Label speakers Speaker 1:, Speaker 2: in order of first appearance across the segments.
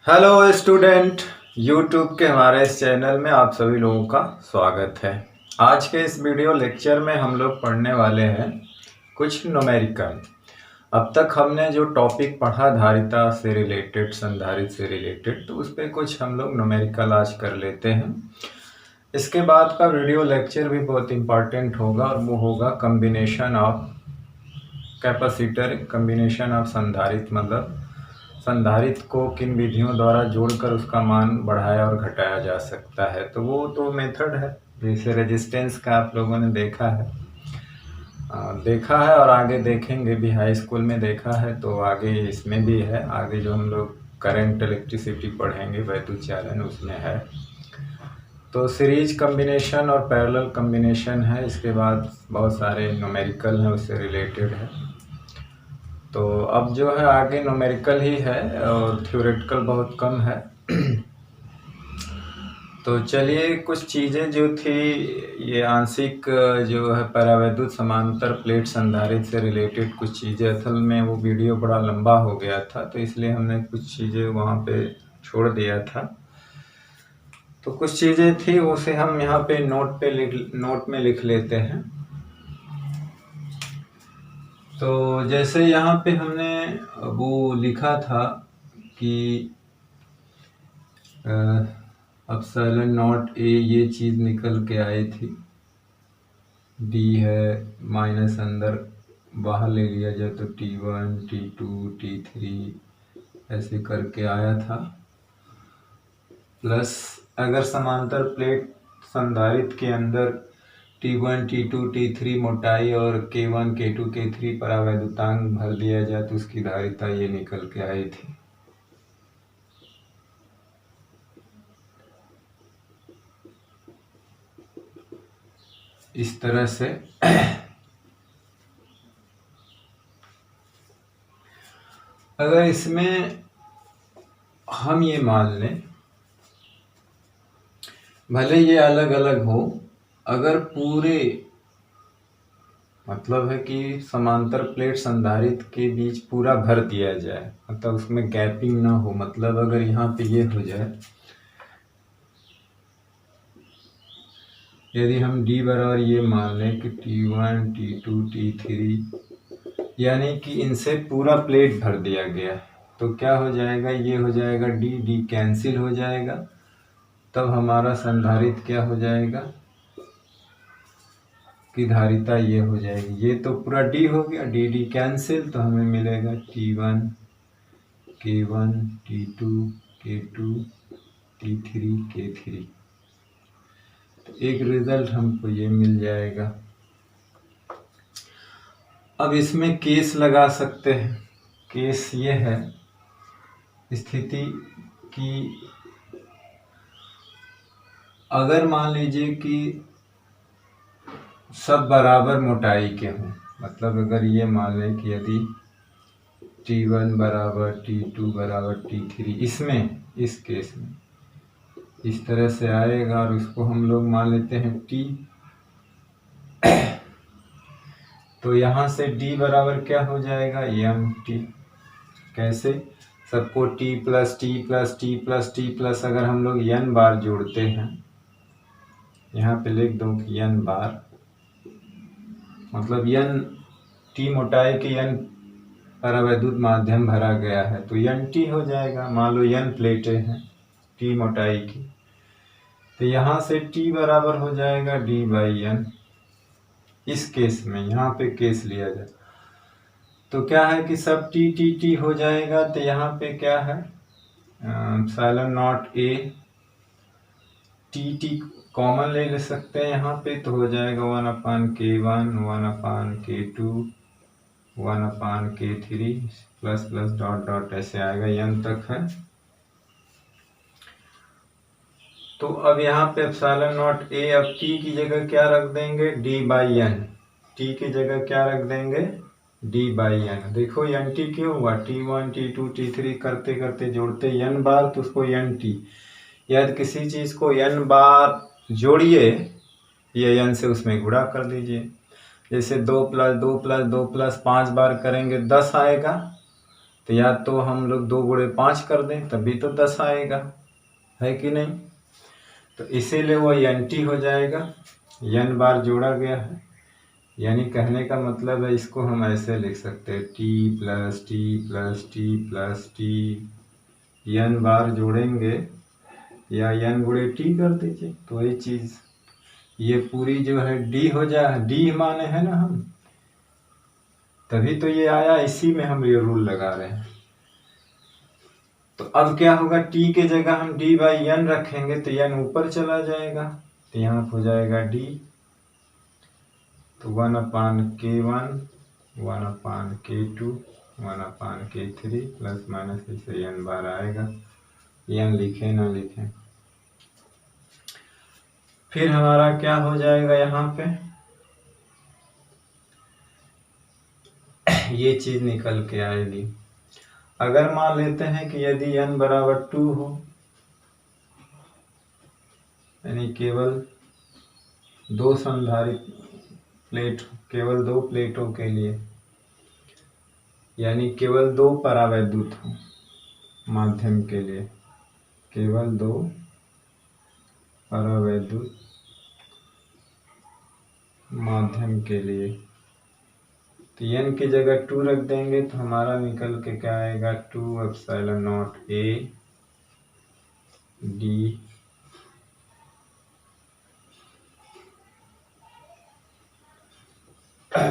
Speaker 1: Hello student, YouTube के हमारे इस चैनल में आप सभी लोगों का स्वागत है। आज के इस वीडियो लेक्चर में हम लोग पढ़ने वाले हैं कुछ न्यूमेरिकल। अब तक हमने जो टॉपिक पढ़ा धारिता से रिलेटेड, संधारित्र से रिलेटेड, तो उस पर कुछ हम लोग न्यूमेरिकल आज कर लेते हैं। इसके बाद का वीडियो लेक्चर भी बहुत इम्पॉर्टेंट होगा और वो होगा combination of capacitor, combination of संधारित्र, मतलब संधारित्र को किन विधियों द्वारा जोड़कर उसका मान बढ़ाया और घटाया जा सकता है। तो वो तो मेथड है, जैसे रेजिस्टेंस का आप लोगों ने देखा है और आगे देखेंगे भी, हाई स्कूल में देखा है तो आगे इसमें भी है। आगे जो हम लोग करंट इलेक्ट्रिसिटी पढ़ेंगे वैद्युत चालन, उसमें है। तो सीरीज कम्बिनेशन और पैरेलल कम्बिनेशन है। इसके बाद बहुत सारे न्यूमेरिकल हैं, उससे रिलेटेड है। तो अब जो है आगे न्यूमेरिकल ही है और थ्योरेटिकल बहुत कम है। तो चलिए, कुछ चीज़ें जो थी, ये आंशिक जो है परावैद्युत समांतर प्लेट संधारित्र से रिलेटेड कुछ चीज़ें, असल में वो वीडियो बड़ा लंबा हो गया था तो इसलिए हमने कुछ चीज़ें वहाँ पे छोड़ दिया था। तो कुछ चीज़ें थी उसे हम यहाँ पे नोट में लिख लेते हैं। तो जैसे यहाँ पे हमने वो लिखा था कि एप्सिलॉन नॉट ए, ये चीज़ निकल के आई थी। डी है माइनस, अंदर बाहर ले लिया जाए तो T1, T2, T3 ऐसे करके आया था। प्लस अगर समांतर प्लेट संधारित्र के अंदर T1, T2, T3 मोटाई और K1, K2, K3 परावैद्युतांक भर दिया जाए तो उसकी धारिता ये निकल के आई थी। इस तरह से अगर इसमें हम ये मान लें, भले ये अलग अलग हो, अगर पूरे मतलब है कि समांतर प्लेट संधारित्र के बीच पूरा भर दिया जाए, मतलब उसमें गैपिंग ना हो, मतलब अगर यहाँ पे ये हो जाए, यदि हम D बराबर ये मान लें कि T1, T2, T3, यानी कि इनसे पूरा प्लेट भर दिया गया, तो क्या हो जाएगा, ये हो जाएगा D कैंसिल हो जाएगा। तब हमारा संधारित्र क्या हो जाएगा कि धारिता ये हो जाएगी, ये तो पूरा D हो गया, D कैंसिल, तो हमें मिलेगा T1, K1, T2, K2, T3, K3। तो एक रिजल्ट हमको ये मिल जाएगा। अब इसमें केस लगा सकते हैं। केस ये है स्थिति कि अगर मान लीजिए कि सब बराबर मोटाई के हों, मतलब अगर ये मान लें कि यदि T1 बराबर T2 बराबर T3, इसमें इस केस में इस तरह से आएगा और इसको हम लोग मान लेते हैं T। तो यहाँ से D बराबर क्या हो जाएगा, MT। कैसे, सबको T plus T plus T plus T plus अगर हम लोग N बार जोड़ते हैं, यहाँ पे लिख दो कि N बार, मतलब N T मोटाई के N परावैद्युत माध्यम भरा गया है तो NT हो जाएगा। मान लो N प्लेटें हैं T मोटाई की, तो यहाँ से T बराबर हो जाएगा D बाई N। इस केस में यहाँ पे केस लिया जाए तो क्या है कि सब T हो जाएगा, तो यहाँ पे क्या है, epsilon not A T common ले सकते हैं यहाँ पे, तो हो जाएगा 1/K1, 1/K2, 1/K3 plus plus dot dot ऐसे आएगा, N तक है। तो अब यहाँ पे एप्सिलॉन नॉट A, अब T की जगह क्या रख देंगे, D बाई N। T की जगह क्या रख देंगे, D बाई N। देखो NT क्यों हुआ, T1, T2, T3 करते करते जोड़ते N बार तो उसको NT। यदि किसी चीज़ को N बार जोड़िए, ये N से उसमें गुणा कर दीजिए। जैसे 2 प्लस 2 प्लस 2 प्लस 5 बार करेंगे 10 आएगा, तो या तो हम लोग 2 गुणे 5 कर दें तभी तो 10 आएगा, है कि नहीं। तो इसीलिए वो NT हो जाएगा, n बार जोड़ा गया है। यानी कहने का मतलब है इसको हम ऐसे लिख सकते हैं t plus T plus T plus T, n बार जोड़ेंगे या n गुणे टी कर दीजिए तो ये चीज़ ये पूरी जो है d हो जाए, d माने है ना हम, तभी तो ये आया, इसी में हम ये रूल लगा रहे हैं। तो अब क्या होगा, t के जगह हम d/n रखेंगे तो n ऊपर चला जाएगा, तो यहाँ हो जाएगा d, तो 1/k1 1/k2 1/k3 plus minus ऐसे n बार आएगा, n लिखे ना लिखे। फिर हमारा क्या हो जाएगा, यहाँ पे ये चीज निकल के आएगी। अगर मान लेते हैं कि यदि n बराबर 2 हो, यानी केवल 2 संधारित प्लेट, केवल 2 प्लेटों के लिए, यानी केवल 2 परावैद्युत हो माध्यम के लिए, केवल 2 परावैद्युत माध्यम के लिए, तो n की जगह 2 रख देंगे तो हमारा निकल के क्या आएगा, 2ε0 a d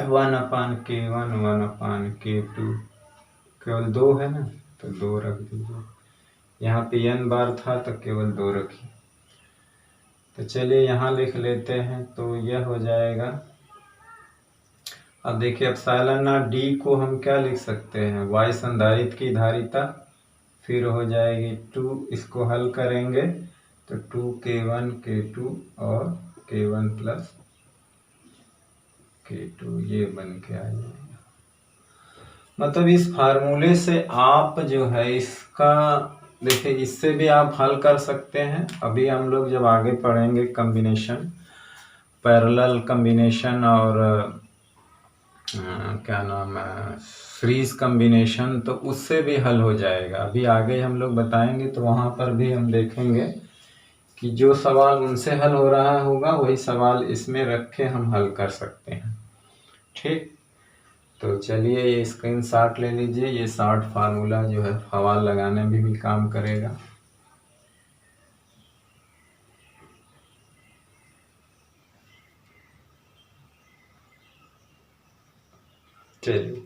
Speaker 1: 1/k1 1/k2, केवल 2 है ना तो 2 रख दीजिए, यहाँ पे n बार था तो केवल 2 रखिए। तो चलिए यहाँ लिख लेते हैं, तो यह हो जाएगा। अब देखिए ε0 d को हम क्या लिख सकते हैं, y संधारित्र की धारिता, फिर हो जाएगी 2, इसको हल करेंगे तो 2k1 k2 और k1 प्लस k2 ये बन के आ जाएगा। मतलब इस फार्मूले से आप जो है इसका देखिए, इससे भी आप हल कर सकते हैं। अभी हम लोग जब आगे पढ़ेंगे कॉम्बिनेशन, पैरेलल कॉम्बिनेशन और क्या नाम है सीरीज कॉम्बिनेशन, तो उससे भी हल हो जाएगा। अभी आगे हम लोग बताएंगे तो वहाँ पर भी हम देखेंगे कि जो सवाल उनसे हल हो रहा होगा वही सवाल इसमें रख के हम हल कर सकते हैं। ठीक, तो चलिए ये स्क्रीनशॉट ले लीजिए, ये शॉर्ट फार्मूला जो है सवाल लगाने में भी काम करेगा। चलिए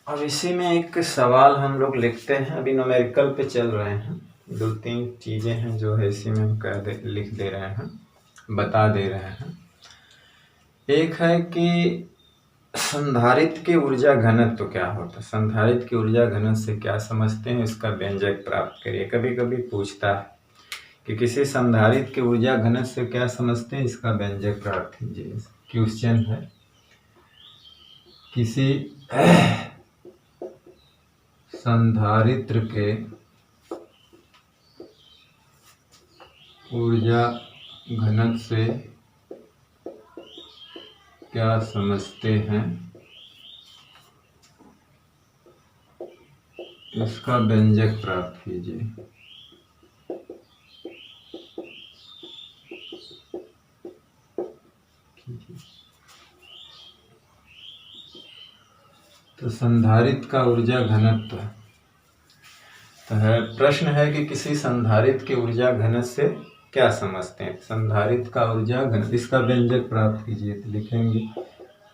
Speaker 1: अब इसी में एक सवाल हम लोग लिखते हैं। अभी न्यूमेरिकल पे चल रहे हैं, 2-3 चीज़ें हैं जो है इसी में हम लिख दे रहे हैं, बता दे रहे हैं। एक है कि संधारित्र के ऊर्जा घनत्व तो क्या होता है, संधारित्र की ऊर्जा घनत्व से क्या समझते हैं, इसका व्यंजक प्राप्त करिए। कभी कभी पूछता है कि किसी संधारित्र के ऊर्जा घनत्व से क्या समझते हैं, इसका व्यंजक प्राप्त कीजिए। क्वेश्चन है, किसी संधारित्र के ऊर्जा घनत्व से क्या समझते हैं, इसका व्यंजक प्राप्त कीजिए। तो संधारित्र का ऊर्जा घनत्व तो है, प्रश्न है कि किसी संधारित्र के ऊर्जा घनत्व से क्या समझते हैं, संधारित्र का ऊर्जा घनत्व, इसका व्यंजक प्राप्त कीजिए। तो लिखेंगे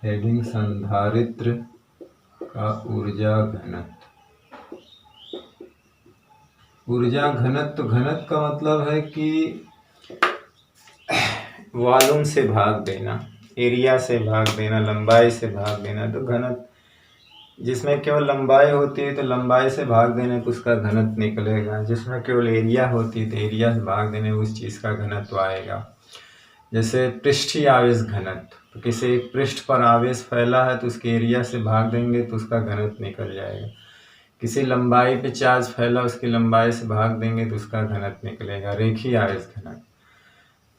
Speaker 1: हेडिंग संधारित्र का ऊर्जा घनत्व। ऊर्जा घनत्व, घनत्व का मतलब है कि वॉल्यूम से भाग देना, एरिया से भाग देना, लंबाई से भाग देना, तो घनत्व जिसमें केवल लंबाई होती है तो लंबाई से भाग देने पर उसका घनत्व निकलेगा। जिसमें केवल एरिया होती है तो एरिया से भाग देने पर उस चीज़ का घनत्व आएगा। जैसे पृष्ठीय आवेश घनत्व, तो किसी एक पृष्ठ पर आवेश फैला है तो उसके एरिया से भाग देंगे तो उसका घनत्व निकल जाएगा। किसी लंबाई पे चार्ज फैला, उसकी लंबाई से भाग देंगे तो उसका घनत्व निकलेगा, रेखीय आवेश घनत्व।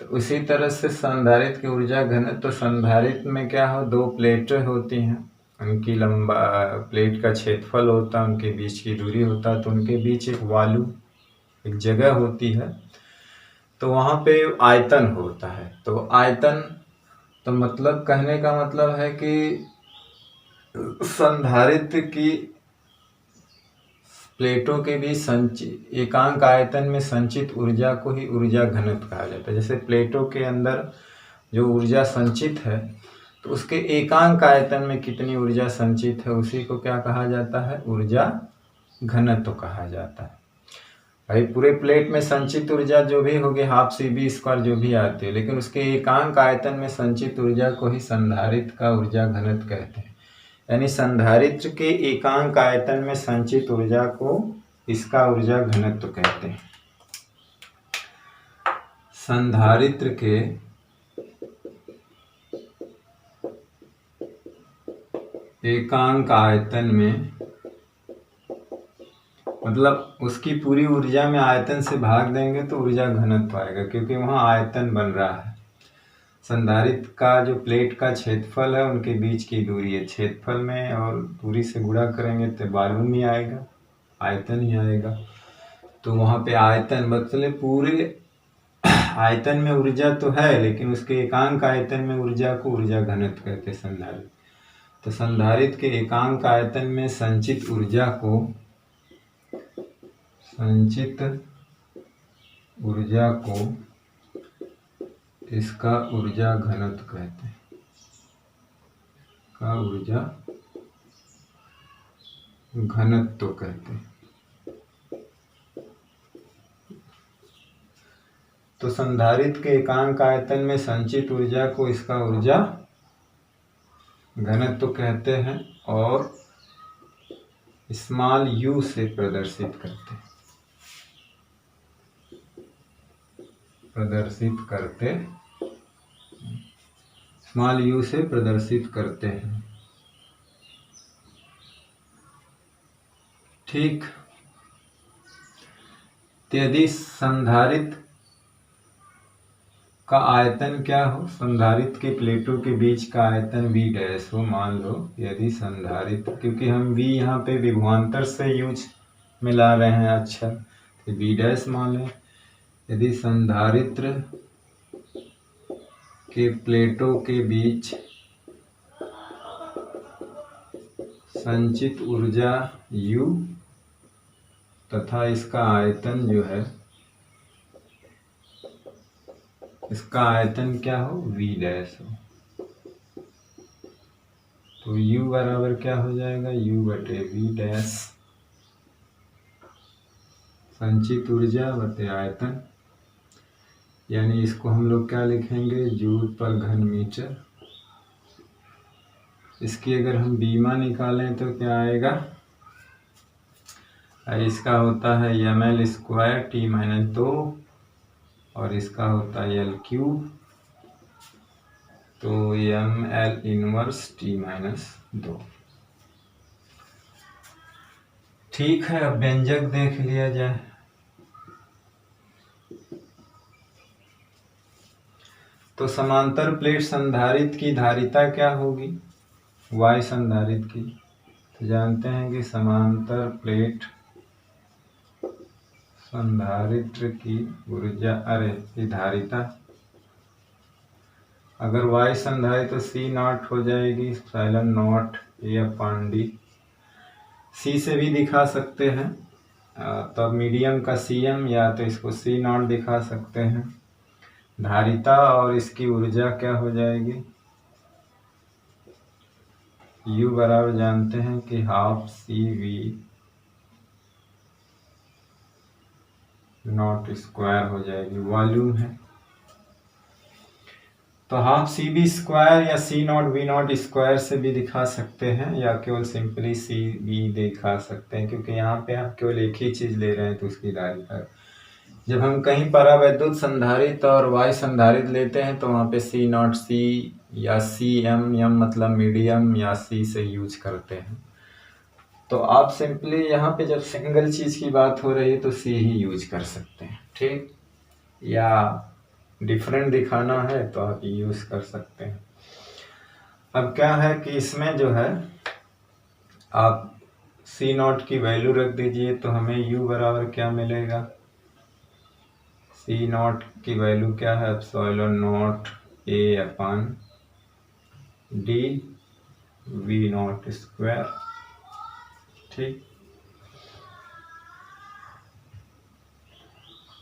Speaker 1: तो उसी तरह से संधारित्र की ऊर्जा घनत्व, तो संधारित्र में क्या हो, दो प्लेटें होती हैं, उनकी लंबा प्लेट का क्षेत्रफल होता है, उनके बीच की दूरी होता है, तो उनके बीच एक वालू, एक जगह होती है, तो वहाँ पे आयतन होता है। तो आयतन, तो मतलब कहने का मतलब है कि संधारित्र की प्लेटों के बीच संचित एकांक आयतन में संचित ऊर्जा को ही ऊर्जा घनत्व कहा जाता है। जैसे प्लेटों के अंदर जो ऊर्जा संचित है तो उसके एकांक आयतन में कितनी ऊर्जा संचित है उसी को क्या कहा जाता है, ऊर्जा घनत्व कहा जाता है। भाई पूरे प्लेट में संचित ऊर्जा जो भी होगी हाफ CV² जो भी आती है, लेकिन उसके एकांक आयतन में संचित ऊर्जा को ही संधारित्र का ऊर्जा घनत्व कहते हैं। यानी संधारित्र के एकांक आयतन में संचित ऊर्जा को इसका ऊर्जा घनत्व कहते हैं। संधारित्र के एकांक आयतन में मतलब उसकी पूरी ऊर्जा में आयतन से भाग देंगे तो ऊर्जा घनत्व आएगा, क्योंकि वहाँ आयतन बन रहा है। संधारित्र का जो प्लेट का क्षेत्रफल है उनके बीच की दूरी है, क्षेत्रफल में और दूरी से गुणा करेंगे तो वॉल्यूम ही आएगा, आयतन ही आएगा। तो वहाँ पे आयतन मतलब पूरे आयतन में ऊर्जा तो है, लेकिन उसके एकांक आयतन में ऊर्जा को ऊर्जा घनत्व कहते हैं संधारित्र। तो संधारित्र के एकांक आयतन में संचित ऊर्जा को इसका ऊर्जा घनत्व कहते हैं, का ऊर्जा घनत्व कहते हैं। तो संधारित्र के एकांक आयतन में संचित ऊर्जा को इसका ऊर्जा घनत्व कहते हैं और स्मॉल u से प्रदर्शित करते हैं, स्मॉल u से प्रदर्शित करते हैं। ठीक, तो यदि संधारित्र का आयतन क्या हो, संधारित्र के प्लेटों के बीच का आयतन V' हो, मान लो यदि संधारित्र, क्योंकि हम V यहाँ पे विभवांतर से यूज मिला रहे हैं अक्षर, तो V' मान लें। यदि संधारित्र के प्लेटों के बीच संचित ऊर्जा U तथा इसका आयतन जो है, इसका आयतन क्या हो, V' हो, तो U बराबर क्या हो जाएगा, U/V', संचित ऊर्जा बटे आयतन, यानी इसको हम लोग क्या लिखेंगे, जूल पर घन मीटर। इसकी अगर हम बीमा निकालें तो क्या आएगा, इसका होता है ml² T-2 और इसका होता है L3, तो ml इनवर्स T-2। ठीक है, अब व्यंजक देख लिया जाए। तो समांतर प्लेट संधारित्र की धारिता क्या होगी, Y संधारित्र की, तो जानते हैं कि समांतर प्लेट संधारित्र की ऊर्जा की धारिता, अगर Y संधारित्र तो C0 हो जाएगी, ε0 A/D। C से भी दिखा सकते हैं, तब मीडियम का Cm, या तो इसको C0 दिखा सकते हैं। धारिता और इसकी ऊर्जा क्या हो जाएगी, U बराबर जानते हैं कि हाफ CV0² हो जाएगी, वॉल्यूम है। तो हाफ सी बी स्क्वायर या सी नॉट वी नॉट स्क्वायर से भी दिखा सकते हैं, या केवल सिंपली सी बी दिखा सकते हैं, क्योंकि यहाँ पे आप केवल एक ही चीज़ ले रहे हैं तो उसकी धारिता। जब हम कहीं परावैद्युत संधारित्र और वायु संधारित्र लेते हैं तो वहाँ पे सी नॉट सी या सी एम एम मतलब मीडियम या सी से यूज करते हैं। तो आप सिंपली यहाँ पे जब सिंगल चीज़ की बात हो रही है तो सी ही यूज कर सकते हैं, ठीक। या डिफरेंट दिखाना है तो आप यूज कर सकते हैं। अब क्या है कि इसमें जो है आप सी नॉट की वैल्यू रख दीजिए तो हमें यू बराबर क्या मिलेगा, सी नॉट की वैल्यू क्या है, epsilon naught A upon D V naught square, ठीक।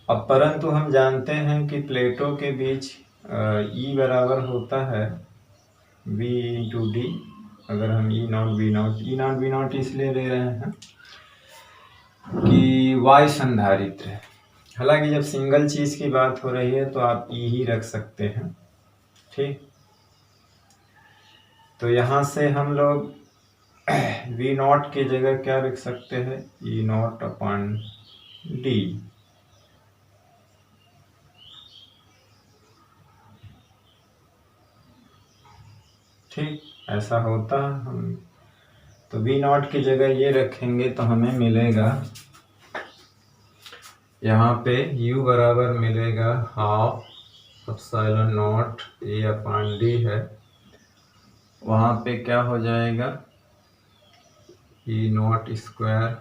Speaker 1: अब परंतु हम जानते हैं कि प्लेटों के बीच ई बराबर होता है वी इंटू डी। अगर हम ई नॉट वी नॉट इसलिए ले रहे हैं कि वायु संधारित्र है। हालांकि जब सिंगल चीज की बात हो रही है तो आप ई ही रख सकते हैं, ठीक। तो यहाँ से हम लोग वी नॉट की जगह क्या लिख सकते हैं, ई नॉट अपॉन डी, ठीक। ऐसा होता है हम तो वी नॉट की जगह ये रखेंगे तो हमें मिलेगा यहाँ पे u बराबर मिलेगा half epsilon naught A upon D है, वहाँ पे क्या हो जाएगा E naught square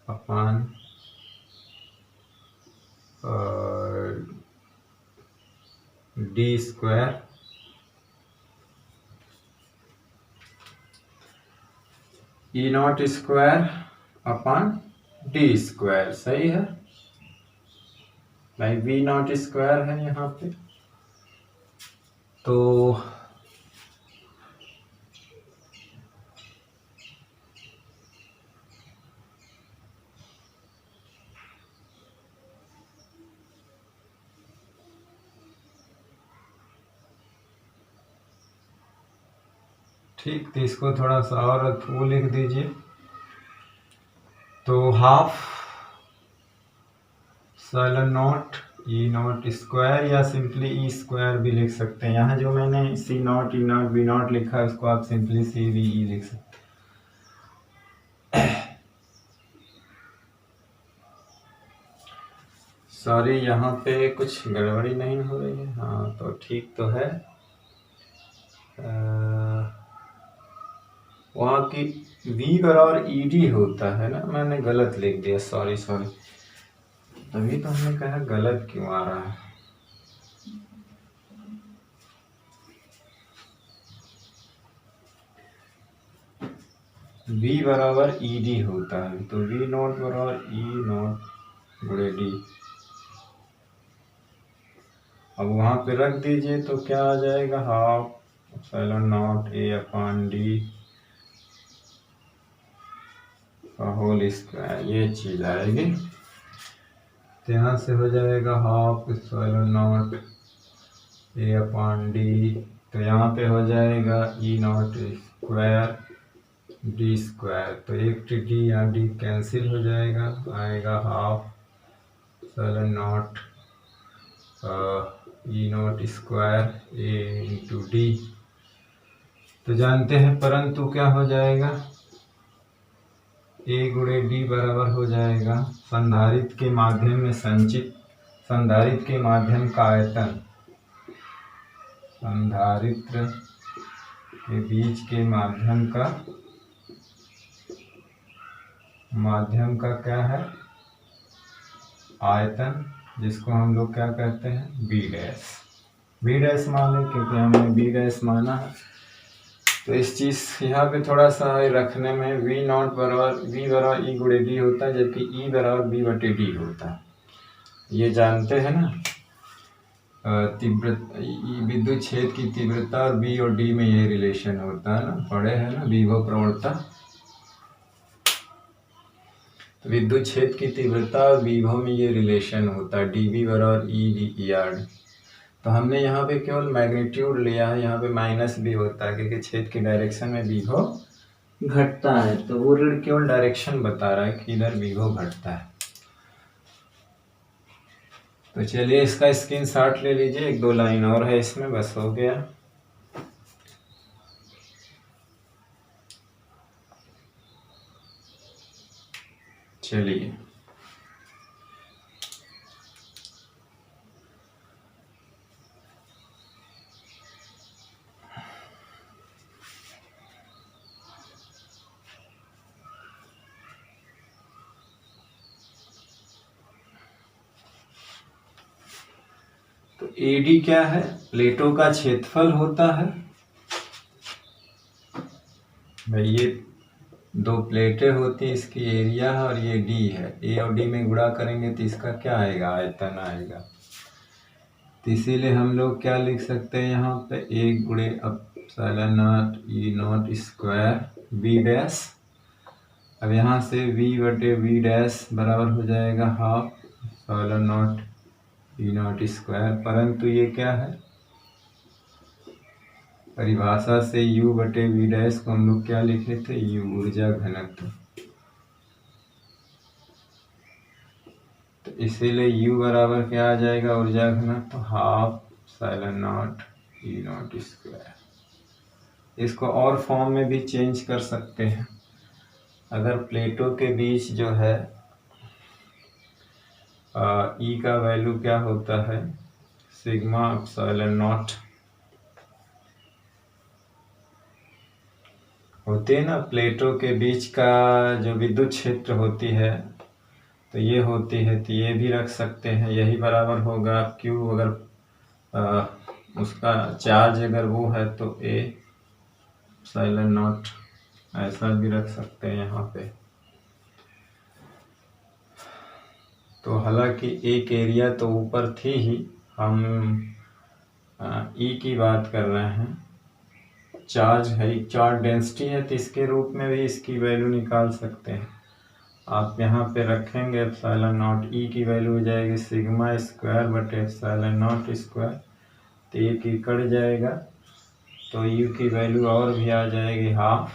Speaker 1: upon D square, E naught square upon D square, सही है भाई, वी नॉट स्क्वायर है यहाँ पे। तो ठीक, तो इसको थोड़ा सा और वो लिख दीजिए। तो half epsilon naught E naught square या सिंपली ई स्क्वायर भी लिख सकते हैं। यहाँ जो मैंने C naught E naught V naught लिखा है उसको आप सिंपली सी वी ई लिख सकते हैं। सॉरी, यहाँ पे कुछ गड़बड़ी नहीं हो रही है, हाँ तो ठीक तो है। वहाँ की v बराबर ई डी होता है ना, मैंने गलत लिख दिया, सॉरी, तभी तो हमने कहा गलत क्यों आ रहा है। v बराबर ई डी होता है तो v नॉट बराबर ई नॉट गुणे डी। अब वहां पे रख दीजिए तो क्या आ जाएगा, half epsilon naught A upon D whole square, ये चीज आएगी। तो यहाँ से हो जाएगा half epsilon naught A upon D, तो यहाँ पे हो जाएगा E naught square D square, तो एक डी यहाँ डी कैंसिल हो जाएगा, आएगा half epsilon naught E naught square A into D. तो जानते हैं परंतु क्या हो जाएगा, ए गुणे डी बराबर हो जाएगा संधारित्र के माध्यम में संचित संधारित्र के माध्यम का आयतन, संधारित्र के बीच के माध्यम का क्या है, आयतन, जिसको हम लोग क्या कहते हैं बी डैश माने, क्योंकि हमने बी डैश माना है। तो इस चीज यहाँ पे थोड़ा सा रखने में वी नॉट बराबर वी बराबर ई गुणे डी होता है, जबकि ई बराबर बी बटे डी होता है। ये जानते हैं ना, विद्युत क्षेत्र की तीव्रता और बी और डी में ये रिलेशन होता है ना, पढ़े हैं ना विभव प्रवणता। तो विद्युत क्षेत्र की तीव्रता और विभव में ये रिलेशन होता है, डीवी बराबर ई डी आर। तो हमने यहाँ पे केवल मैग्नीट्यूड लिया है, यहाँ पे माइनस भी होता है क्योंकि छेद की डायरेक्शन में विभव घटता है, तो वो ऋण केवल डायरेक्शन बता रहा है कि इधर विभव घटता है। तो चलिए इसका स्क्रीनशॉट ले लीजिए, 1-2 लाइन और है इसमें, बस हो गया। चलिए तो एडी क्या है? प्लेटों का क्षेत्रफल होता है। भाई ये 2 प्लेटें होती हैं, इसकी एरिया है और ये डी है। ए और डी में गुणा करेंगे तो इसका क्या आएगा? आयतन आएगा। तो इसीलिए हम लोग क्या लिख सकते हैं यहाँ पे? 1 गुणे epsilon naught E naught square V dash. अब यहाँ से v बटे वी डैश बराबर हो जाएगा half epsilon naught E naught square, परंतु ये क्या है? परिभाषा से u बटे वी डैश को हम लोग क्या लिखे थे? u ऊर्जा घनत्व। तो इसीलिए u बराबर क्या आ जाएगा? ऊर्जा घनत्व half epsilon naught E naught square. इसको और फॉर्म में भी चेंज कर सकते हैं। अगर प्लेटों के बीच जो है ई का वैल्यू क्या होता है? सिग्मा एप्सिलॉन नॉट होती है ना, प्लेटों के बीच का जो विद्युत क्षेत्र होती है तो ये होती है, तो ये भी रख सकते हैं। यही बराबर होगा क्यू, अगर उसका चार्ज अगर वो है तो ए एप्सिलॉन नॉट, ऐसा भी रख सकते हैं यहाँ पे। तो हालांकि एक एरिया तो ऊपर थी ही, हम ई की बात कर रहे हैं। चार्ज है, चार्ज डेंसिटी है, तो इसके रूप में भी इसकी वैल्यू निकाल सकते हैं। आप यहाँ पे रखेंगे एप्सिलॉन नॉट, ई की वैल्यू हो जाएगी सिग्मा स्क्वायर बटे एप्सिलॉन नॉट स्क्वायर, तो एक ही कट जाएगा, तो यू की वैल्यू और भी आ जाएगी हाफ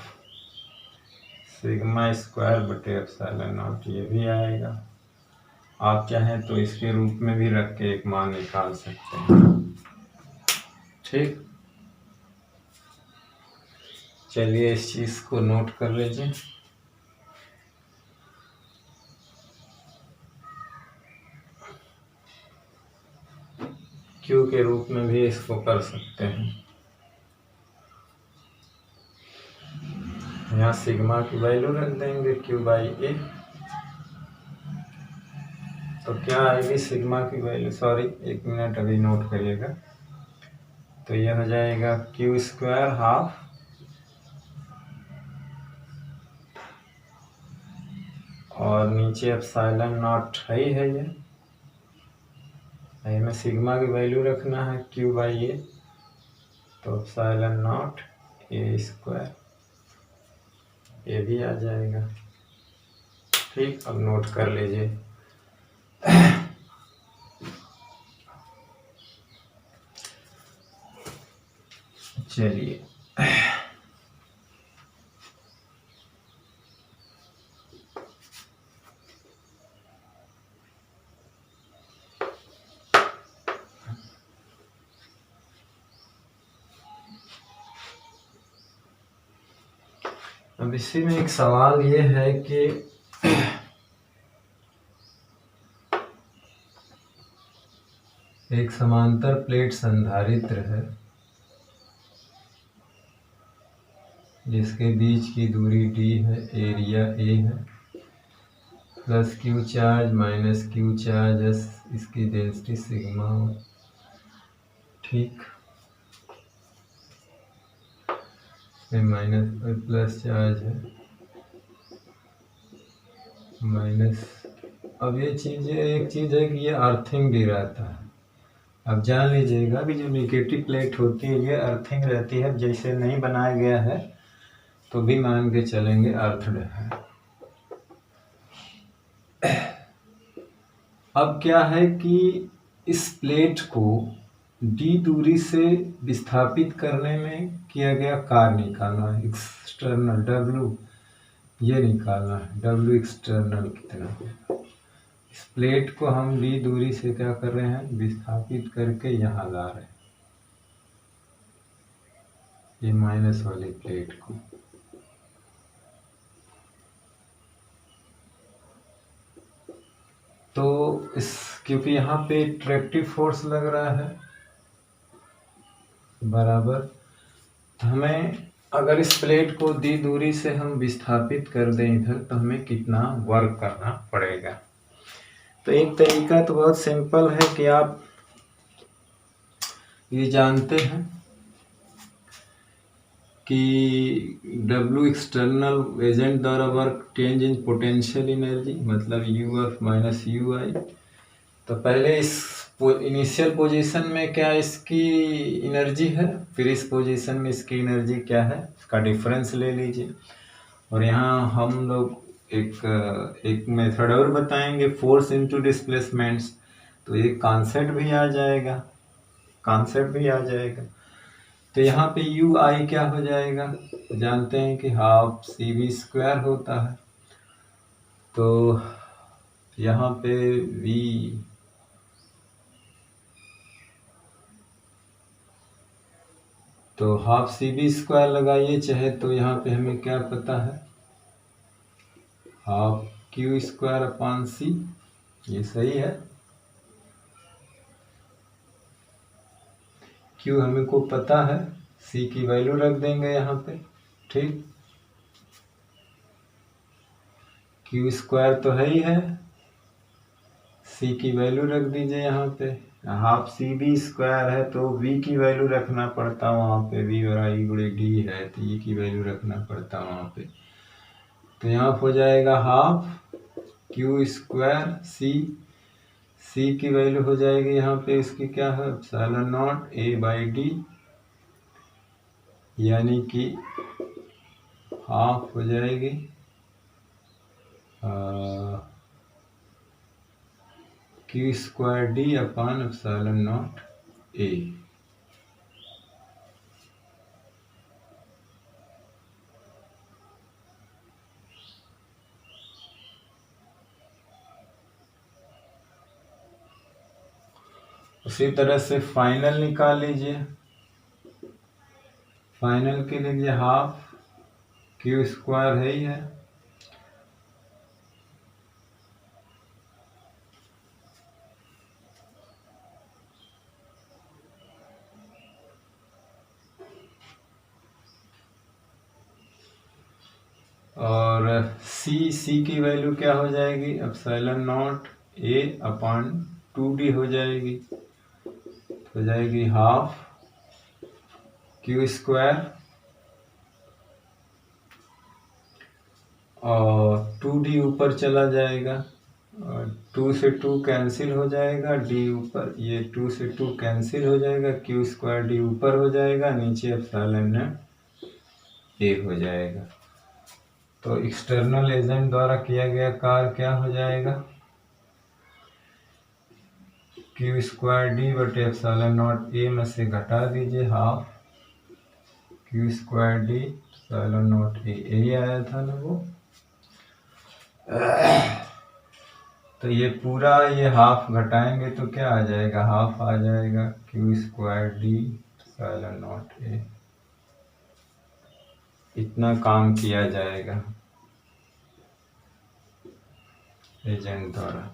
Speaker 1: सिग्मा स्क्वायर बटे एप्सिलॉन नॉट, ये भी आएगा। आप चाहें तो इसके रूप में भी रख के एक मान निकाल सकते हैं। ठीक, चलिए इस चीज को नोट कर लीजिए। क्यू के रूप में भी इसको कर सकते हैं। यहाँ सिग्मा की वैल्यू रख देंगे क्यू बाई ए, तो क्या आएगी सिग्मा की वैल्यू? सॉरी, 1 मिनट अभी नोट करिएगा। तो यह हो जाएगा क्यू स्क्वायर हाफ और नीचे एप्सिलॉन नॉट है ही है, ये में सिग्मा की वैल्यू रखना है क्यू बाई ए, तो एप्सिलॉन नॉट ए स्क्वायर, ये भी आ जाएगा। ठीक, अब नोट कर लीजिए। चलिए अब इसी में एक सवाल ये है कि एक समांतर प्लेट संधारित्र है जिसके बीच की दूरी d है, एरिया a है, plus Q charge minus Q charge S, इसकी डेंसिटी सिग्मा हो। ठीक, माइनस प्लस चार्ज है माइनस। अब ये चीज़, एक चीज़ है कि ये अर्थिंग भी रहता है। अब जान लीजिएगा कि जो निगेटिव प्लेट होती है ये अर्थिंग रहती है, जैसे नहीं बनाया गया है तो भी मान के चलेंगे अर्थड है। अब क्या है कि इस प्लेट को डी दूरी से विस्थापित करने में किया गया कार्य निकालना है, एक्सटर्नल डब्ल्यू ये निकालना है, डब्ल्यू एक्सटर्नल कितना है। इस प्लेट को हम डी दूरी से क्या कर रहे हैं, विस्थापित करके यहाँ ला रहे हैं, ये माइनस वाली प्लेट को। तो इस क्योंकि यहाँ पे ट्रैक्टिव फोर्स लग रहा है बराबर, तो हमें अगर इस प्लेट को दी दूरी से हम विस्थापित कर दें इधर, तो हमें कितना वर्क करना पड़ेगा। तो एक तरीका तो बहुत सिंपल है कि आप ये जानते हैं कि W एक्सटर्नल एजेंट द्वारा work change in potential energy मतलब UF माइनस UI। तो पहले इस इनिशियल पोजीशन में क्या इसकी एनर्जी है, फिर इस पोजीशन में इसकी एनर्जी क्या है, इसका डिफरेंस ले लीजिए। और यहाँ हम लोग एक मेथड और बताएंगे, फोर्स इनटू डिस्प्लेसमेंट्स, तो एक कॉन्सेप्ट भी आ जाएगा, तो यहाँ पे UI क्या हो जाएगा, जानते हैं कि हाफ CV स्क्वायर होता है, तो यहाँ पे V तो हाफ CV स्क्वायर लगाइए चाहे, तो यहाँ पे हमें क्या पता है, half Q square upon C, ये सही है। Q हमें को पता है, C की वैल्यू रख देंगे यहाँ पे, ठीक। Q स्क्वायर तो है ही है, C की वैल्यू रख दीजिए यहाँ पे, हाफ CV स्क्वायर है तो V की वैल्यू रखना पड़ता वहाँ पे, V बराबर I गुणे D है तो E की वैल्यू रखना पड़ता वहाँ पे। तो यहाँ हो जाएगा हाफ Q स्क्वायर C की वैल्यू हो जाएगी यहाँ पे इसकी क्या है, एप्सिलॉन नॉट A/D, यानी कि हाफ हो जाएगी Q square D upon epsilon not A। उसी तरह से फाइनल निकाल लीजिए, फाइनल के लिए हाफ Q स्क्वायर है ही है, और C की वैल्यू क्या हो जाएगी, epsilon not A upon 2D हो जाएगी, हो जाएगी हाफ Q स्क्वायर और 2D ऊपर चला जाएगा, और 2 से 2 कैंसिल हो जाएगा, D ऊपर, ये 2 से 2 कैंसिल हो जाएगा, Q स्क्वायर D ऊपर हो जाएगा, नीचे एप्सिलॉन A हो जाएगा। तो एक्सटर्नल एजेंट द्वारा किया गया कार्य क्या हो जाएगा, Q स्क्वायर D बटे एप्सिलॉन नॉट A में से घटा दीजिए half Q square D epsilon not A, यही आया था ना वो। तो ये पूरा ये हाफ घटाएंगे तो क्या आ जाएगा, हाफ आ जाएगा Q square D epsilon not A, इतना काम किया जाएगा एजेंट द्वारा।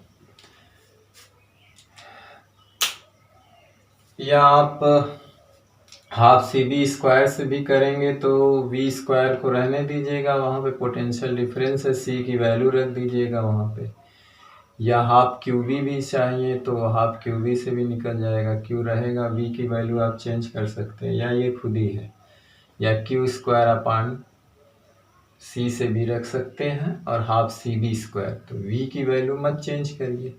Speaker 1: या आप हाफ CV स्क्वायर से भी करेंगे तो V स्क्वायर को रहने दीजिएगा, वहाँ पे पोटेंशियल डिफरेंस है, C की वैल्यू रख दीजिएगा वहाँ पे। या हाफ QV भी चाहिए तो हाफ QV से भी निकल जाएगा, Q रहेगा, V की वैल्यू आप चेंज कर सकते हैं, या ये खुद ही है, या Q स्क्वायर अपॉन C से भी रख सकते हैं, और हाफ CV स्क्वायर, तो V की वैल्यू मत चेंज करिए,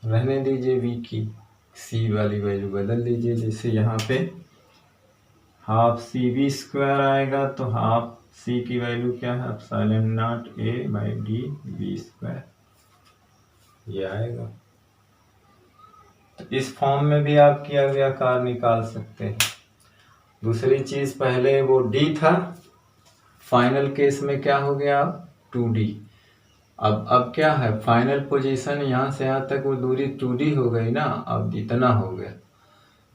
Speaker 1: रहने दीजिए, V की C वाली वैल्यू बदल दीजिए। जैसे यहाँ पे हाफ CV स्क्वायर आएगा तो हाफ C की वैल्यू क्या है, epsilon not A/D V square, ये आएगा। तो इस फॉर्म में भी आप किया गया कार्य निकाल सकते हैं। दूसरी चीज, पहले वो डी था, फाइनल केस में क्या हो गया, 2D। अब क्या है, फाइनल पोजीशन यहाँ से यहाँ तक वो दूरी 2D हो गई ना, अब इतना हो गया।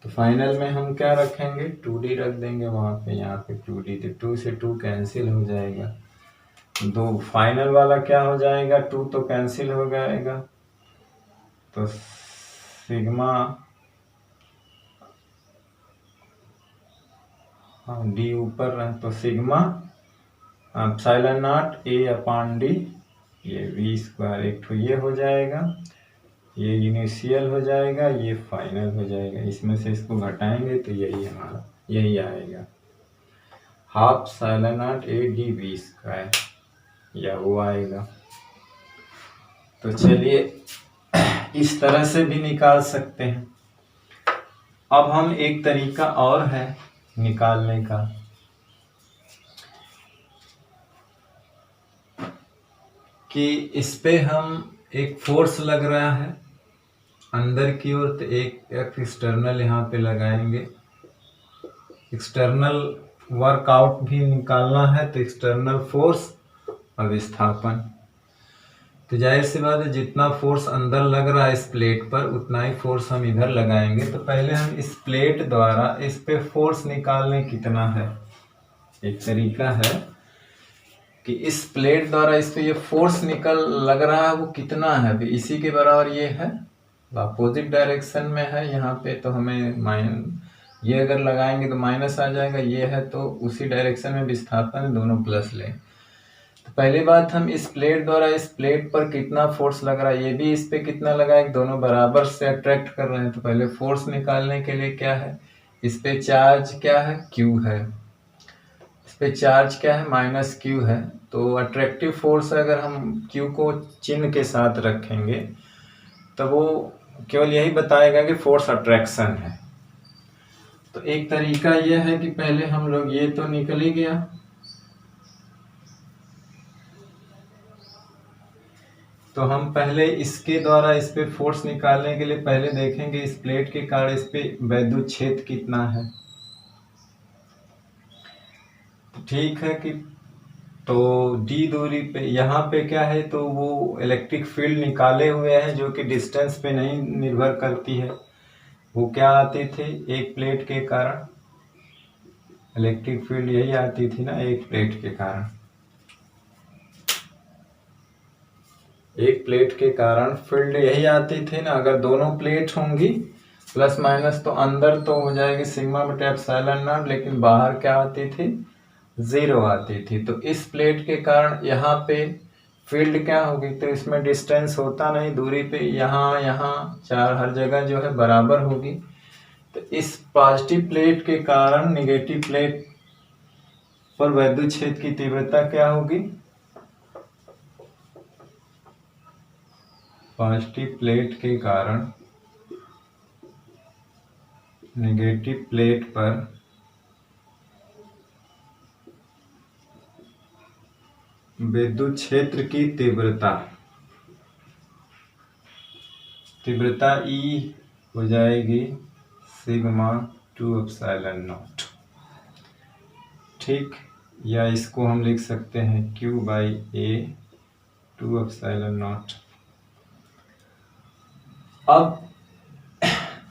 Speaker 1: तो फाइनल में हम क्या रखेंगे, 2D रख देंगे वहाँ पे, यहाँ पे 2D, तो 2 से 2 कैंसिल हो जाएगा। दो फाइनल वाला क्या हो जाएगा, 2 तो कैंसिल हो जाएगा, तो सिग्मा, हाँ डी ऊपर रहे, तो sigma epsilon naught A upon D, ये वी स्क्वायर, एक तो ये हो जाएगा, ये इनिशियल हो जाएगा, ये फाइनल हो जाएगा। इसमें से इसको घटाएंगे तो यही हमारा यही आएगा, half epsilon naught A D V square, या वो आएगा। तो चलिए इस तरह से भी निकाल सकते हैं। अब हम एक तरीका और है निकालने का, कि इस पे हम एक फोर्स लग रहा है अंदर की ओर, तो एक एक्सटर्नल यहाँ पे लगाएंगे। एक्सटर्नल वर्कआउट भी निकालना है, तो एक्सटर्नल फोर्स और विस्थापन। तो जाहिर सी बात है, जितना फोर्स अंदर लग रहा है इस प्लेट पर, उतना ही फोर्स हम इधर लगाएंगे। तो पहले हम इस प्लेट द्वारा इस पे फोर्स निकालने कितना है। एक तरीका है कि इस प्लेट द्वारा इस पे ये फोर्स निकल लग रहा है, वो कितना है, अभी इसी के बराबर ये है, अपोजिट डायरेक्शन में है यहाँ पे, तो हमें ये अगर लगाएंगे तो माइनस आ जाएगा, ये है तो उसी डायरेक्शन में विस्थापन, दोनों प्लस लें। तो पहली बात, हम इस प्लेट द्वारा इस प्लेट पर कितना फोर्स लग रहा है, ये भी इस पे कितना लगा है, दोनों बराबर से अट्रैक्ट कर रहे हैं। तो पहले फोर्स निकालने के लिए क्या है, इस पे चार्ज क्या है, क्यू है, इस पे चार्ज क्या है, माइनस क्यू है। तो अट्रैक्टिव फोर्स अगर हम क्यू को चिन्ह के साथ रखेंगे तो वो केवल यही बताएगा कि फोर्स अट्रैक्शन है। तो एक तरीका यह है कि पहले हम लोग, ये तो निकल ही गया, तो हम पहले इसके द्वारा इस पे फोर्स निकालने के लिए पहले देखेंगे इस प्लेट के कारण इस पे वैद्युत क्षेत्र कितना है। ठीक है कि तो डी दूरी पे यहाँ पे क्या है, तो वो इलेक्ट्रिक फील्ड निकाले हुए हैं जो कि डिस्टेंस पे नहीं निर्भर करती है। वो क्या आती थी, एक प्लेट के कारण इलेक्ट्रिक फील्ड यही आती थी ना, एक प्लेट के कारण, एक प्लेट के कारण फील्ड यही आती थी ना। अगर दोनों प्लेट होंगी प्लस माइनस, तो अंदर तो हो जाएगी सिग्मा बटा एप्सिलॉन नॉट, लेकिन बाहर क्या आती थी, जीरो आती थी। तो इस प्लेट के कारण यहाँ पे फील्ड क्या होगी, तो इसमें डिस्टेंस होता नहीं, दूरी पे यहाँ यहाँ चार हर जगह जो है बराबर होगी। तो इस पॉजिटिव प्लेट के कारण निगेटिव प्लेट पर वैद्युत क्षेत्र की तीव्रता क्या होगी, पॉजिटिव प्लेट के कारण नेगेटिव प्लेट पर विद्युत क्षेत्र की तीव्रता ई हो जाएगी सिग्मा 2 एप्सिलॉन नॉट। ठीक, या इसको हम लिख सकते हैं Q by A 2 epsilon not. अब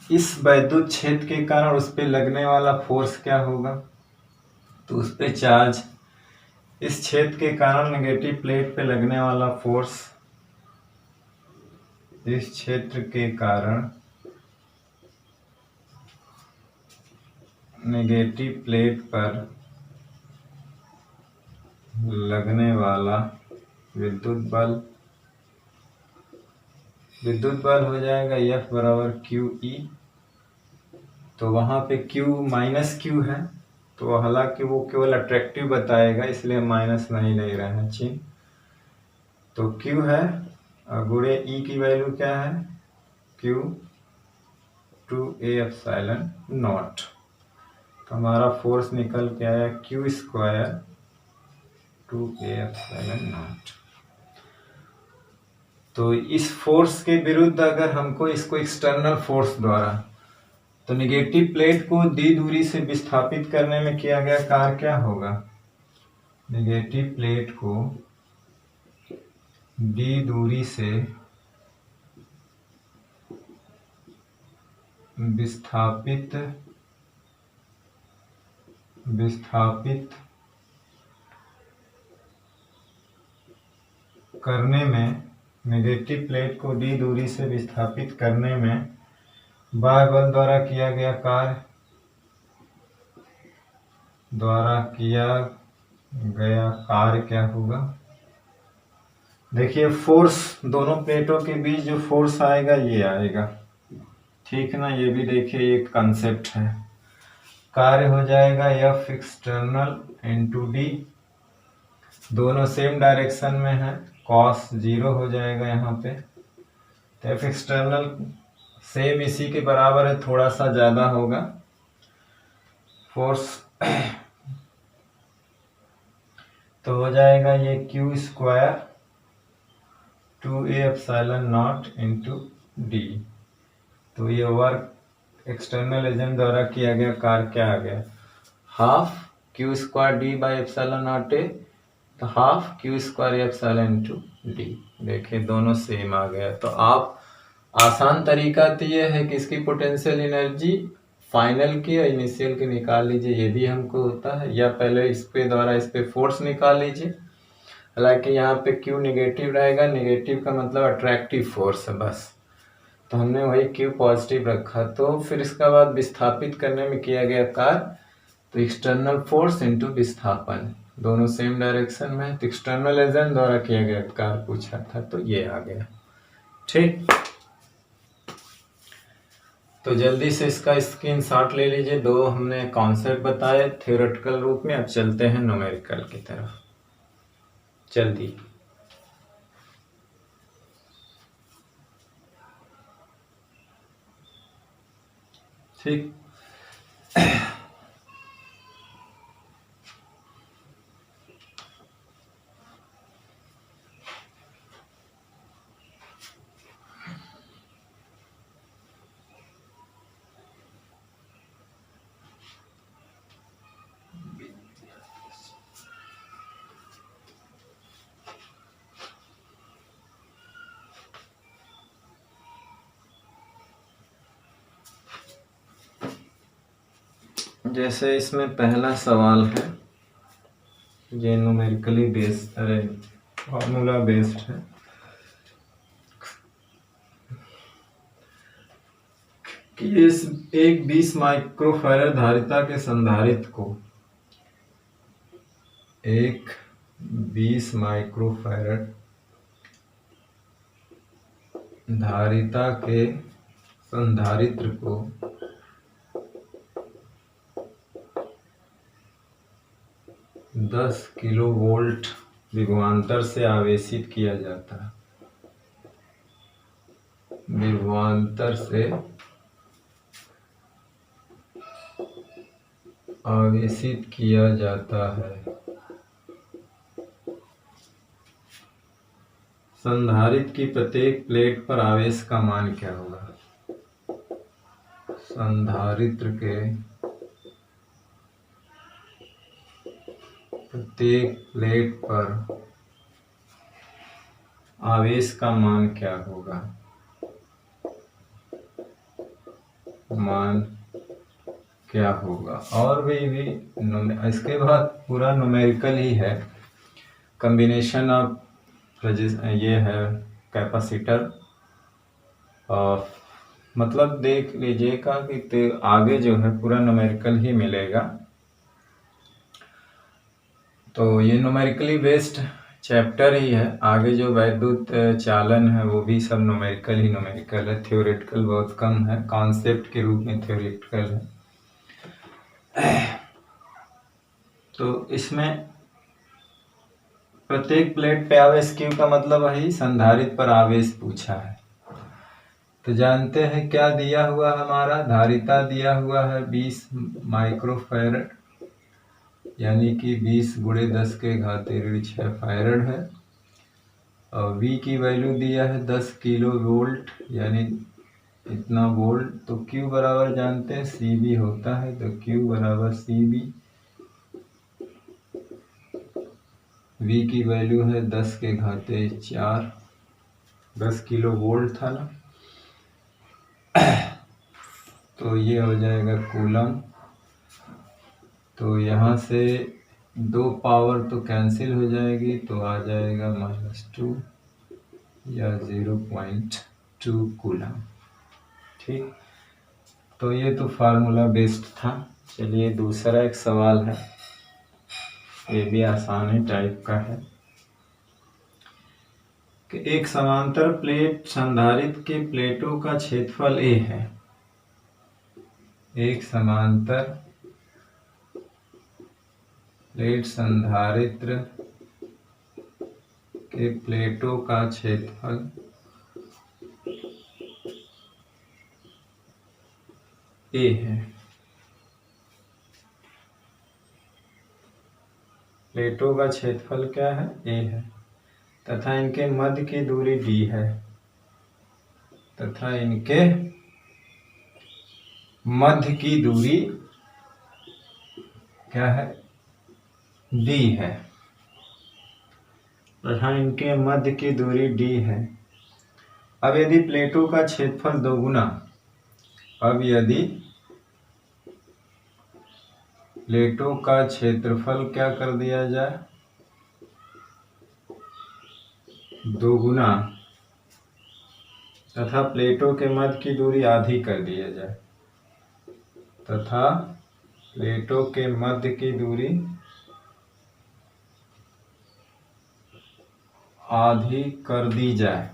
Speaker 1: इस वैद्युत क्षेत्र के कारण उस पे लगने वाला फोर्स क्या होगा, तो उस पे चार्ज, इस क्षेत्र के कारण नेगेटिव प्लेट पे लगने वाला फोर्स, इस क्षेत्र के कारण नेगेटिव प्लेट पर लगने वाला विद्युत बल हो जाएगा F बराबर QE। तो वहाँ पे Q माइनस Q है, तो हालांकि वो केवल अट्रैक्टिव बताएगा, इसलिए माइनस नहीं ले रहे हैं चिन्ह। तो Q है और गुणे E की वैल्यू क्या है, Q 2A एप्सिलॉन नॉट। तो हमारा फोर्स निकल के आया Q square 2A epsilon not. तो इस फोर्स के विरुद्ध अगर हमको इसको एक्सटर्नल फोर्स द्वारा, तो निगेटिव प्लेट को दी दूरी से विस्थापित करने में किया गया कार्य क्या होगा? निगेटिव प्लेट को दी दूरी से विस्थापित करने में, नेगेटिव प्लेट को दी दूरी से विस्थापित करने में बाह्य बल द्वारा किया गया कार्य क्या होगा? देखिए फोर्स, दोनों प्लेटों के बीच जो फोर्स आएगा ये आएगा, ठीक ना। ये भी देखिए एक कंसेप्ट है। कार्य हो जाएगा F एक्सटर्नल इंटू डी, दोनों सेम डायरेक्शन में है, कॉस 0 हो जाएगा यहाँ पे। तो F एक्सटर्नल सेम इसी के बराबर है, थोड़ा सा ज्यादा होगा फोर्स। तो हो जाएगा ये Q square 2A epsilon not into D. तो ये वर्क एक्सटर्नल एजेंट द्वारा किया गया कार्य क्या आ गया? Half Q square D by epsilon naught A, तो half Q square epsilon naught into. D दोनों सेम आ गया। तो आप आसान तरीका तो ये है कि इसकी पोटेंशियल एनर्जी फाइनल की या इनिशियल की निकाल लीजिए, ये भी हमको होता है, या पहले इसके द्वारा इस पे फोर्स निकाल लीजिए। हालांकि यहाँ पे Q निगेटिव रहेगा, निगेटिव का मतलब अट्रैक्टिव फोर्स है बस, तो हमने वही Q पॉजिटिव रखा। तो फिर इसका बाद विस्थापित करने में किया गया कार्य, तो एक्सटर्नल फोर्स इंटू विस्थापन, दोनों सेम डायरेक्शन में, तो एक्सटर्नल एजेंट द्वारा किया गया कार्य पूछा था, तो ये आ गया। ठीक, तो जल्दी से इसका स्क्रीनशॉट ले लीजिए। दो हमने कॉन्सेप्ट बताए थ्योरेटिकल रूप में, अब चलते हैं न्यूमेरिकल की तरफ जल्दी। ठीक, जैसे इसमें पहला सवाल है, ये न्यूमेरिकली बेस्ड, अरे फॉर्मूला बेस्ड है कि इस एक 20 माइक्रोफैरड धारिता के संधारित्र को, एक 20 माइक्रोफैरड धारिता के संधारित्र को 10 किलोवोल्ट विभवांतर से आवेशित किया जाता है, विभवांतर से आवेशित किया जाता है। संधारित्र की प्रत्येक प्लेट पर आवेश का मान क्या होगा? संधारित्र के प्रत्येक प्लेट पर आवेश का मान क्या होगा? मान क्या होगा? और भी इसके बाद पूरा न्यूमेरिकल ही है, कॉम्बिनेशन ऑफ ये है कैपेसिटर, और मतलब देख लीजिएगा कि आगे जो है पूरा न्यूमेरिकल ही मिलेगा। तो ये न्यूमेरिकली बेस्ड चैप्टर ही है, आगे जो वैद्युत चालन है वो भी सब न्यूमेरिकल है, थ्योरेटिकल बहुत कम है, कॉन्सेप्ट के रूप में थ्योरेटिकल है। तो इसमें प्रत्येक प्लेट पे आवेश Q का मतलब वही संधारित्र पर आवेश पूछा है। तो जानते हैं क्या दिया हुआ हमारा, धारिता दिया हुआ है 20 माइक्रोफैरड, यानी कि 20 × 10⁻⁶ फैरड है। और V की वैल्यू दिया है 10 किलो वोल्ट यानी इतना वोल्ट। तो Q बराबर जानते हैं CB होता है, तो Q बराबर CB। V की वैल्यू है 10 के घाते 4, 10 किलो वोल्ट था ना, तो ये हो जाएगा कूलम। तो यहाँ से 2 पावर तो कैंसिल हो जाएगी, तो आ जाएगा -2 या 0.2 कूलम। ठीक, तो ये तो फार्मूला बेस्ड था। चलिए दूसरा एक सवाल है, ये भी आसान ही टाइप का है कि एक समांतर प्लेट संधारित्र के प्लेटों का क्षेत्रफल A है। एक समांतर प्लेट संधारित्र के प्लेटों का क्षेत्रफल A है। प्लेटों का क्षेत्रफल क्या है? A है, तथा इनके मध्य की दूरी D है, तथा इनके मध्य की दूरी क्या है? D है, तथा इनके मध्य की दूरी D है। अब यदि प्लेटों का क्षेत्रफल दोगुना, अब यदि प्लेटों का क्षेत्रफल क्या कर दिया जाए? दोगुना, तथा प्लेटों के मध्य की दूरी आधी कर दिया जाए, तथा प्लेटों के मध्य की दूरी आधी कर दी जाए।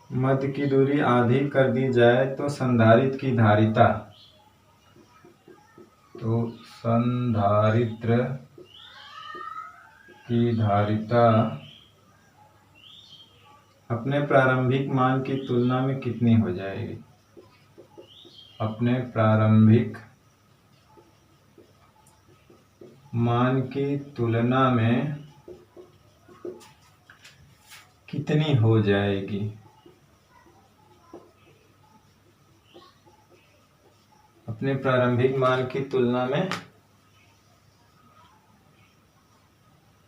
Speaker 1: मध्य की दूरी आधी कर दी जाए तो संधारित्र की धारिता, तो संधारित्र की धारिता अपने प्रारंभिक मान की तुलना में कितनी हो जाएगी? अपने प्रारंभिक मान की तुलना में कितनी हो जाएगी? अपने प्रारंभिक मान की तुलना में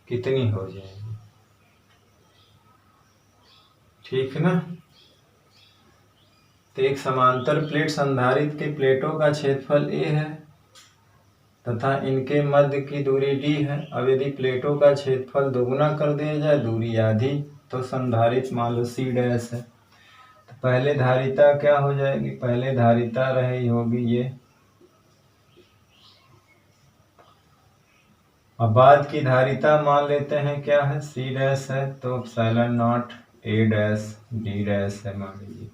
Speaker 1: कितनी हो जाएगी? ठीक ना। तो एक समांतर प्लेट संधारित्र के प्लेटों का क्षेत्रफल A है तथा इनके मध्य की दूरी D है। अब यदि प्लेटों का क्षेत्रफल दोगुना कर दिया जाए, दूरी आधी, तो संधारित्र मान लो C डैश है, तो पहले धारिता क्या हो जाएगी? पहले धारिता रही होगी ये, और बाद की धारिता मान लेते हैं क्या है? C डैश है, तो epsilon not A dash D dash है मान लीजिए।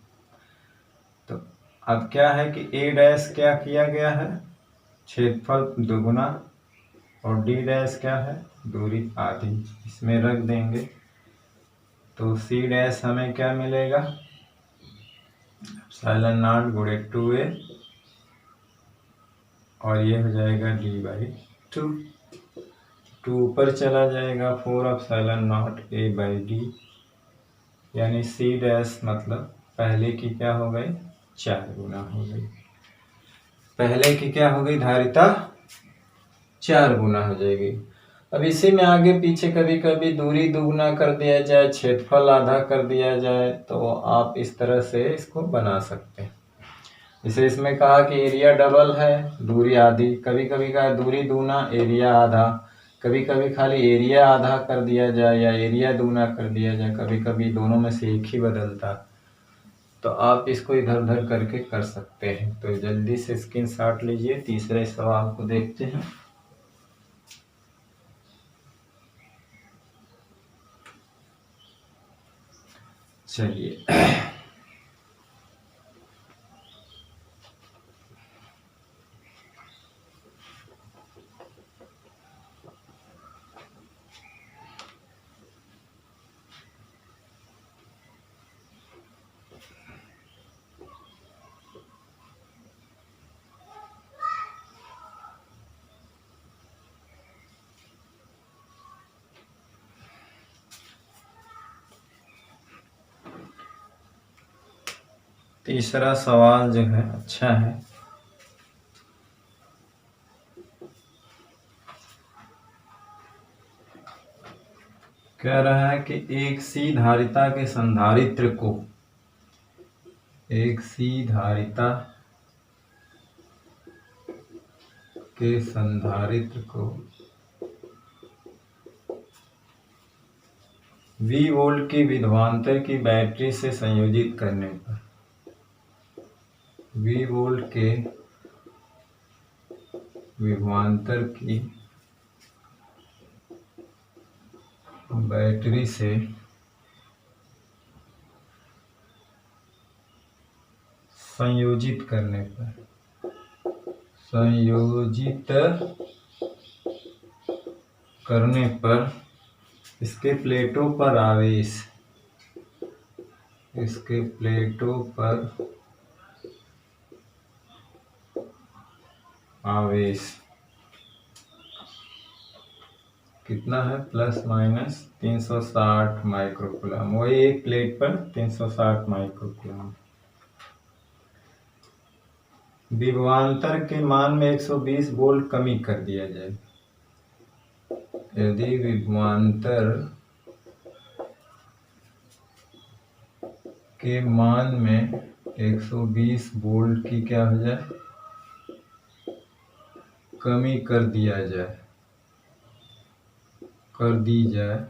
Speaker 1: तो अब क्या है कि A डैश क्या किया गया है? क्षेत्रफल दोगुना, और D डैश क्या है? दूरी आधी, इसमें रख देंगे तो C डैश हमें क्या मिलेगा? एप्सिलॉन नॉट गुणे 2A, और ये हो जाएगा D/2। 2 ऊपर चला जाएगा, 4 एप्सिलॉन नॉट A/D, यानी C डैश मतलब पहले की क्या हो गई? 4 गुना हो गई। पहले की क्या हो गई? धारिता 4 गुना हो जाएगी। अब इसी में आगे पीछे कभी कभी दूरी दुगुना कर दिया जाए, क्षेत्रफल आधा कर दिया जाए, तो आप इस तरह से इसको बना सकते हैं। जैसे इसमें कहा कि एरिया डबल है, दूरी आधी, कभी कभी कहा दूरी दूना एरिया आधा, कभी कभी खाली एरिया आधा कर दिया जाए या एरिया दूना कर दिया जाए, कभी कभी दोनों में से एक ही बदलता। तो आप इसको इधर उधर करके कर सकते हैं। तो जल्दी से स्क्रीनशॉट लीजिए, तीसरे सवाल को देखते हैं। चलिए तीसरा सवाल जो है अच्छा है। कह रहा है कि एक सी धारिता के संधारित्र को V वोल्ट की विभवांतर की बैटरी से संयोजित करने पर V वोल्ट के विभवांतर की बैटरी से संयोजित करने पर इसके प्लेटों पर आवेश कितना है, प्लस माइनस 360 माइक्रोकूलम। वही एक प्लेट पर 360 माइक्रोकूलम। विभवांतर के मान में 120 वोल्ट कमी कर दिया जाए। यदि विभवांतर के मान में 120 वोल्ट की क्या हो जाए, कमी कर दी जाए,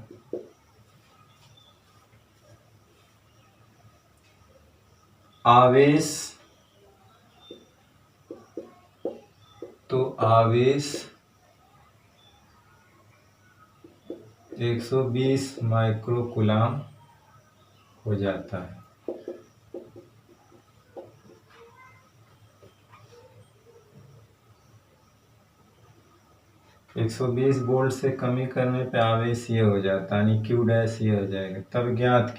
Speaker 1: आवेश 120 माइक्रोकूलम हो जाता है। एक 120 वोल्ट से कमी करने पे आवेश ये हो जाता है, यानी Q डैश ये हो जाएगा। तब ज्ञात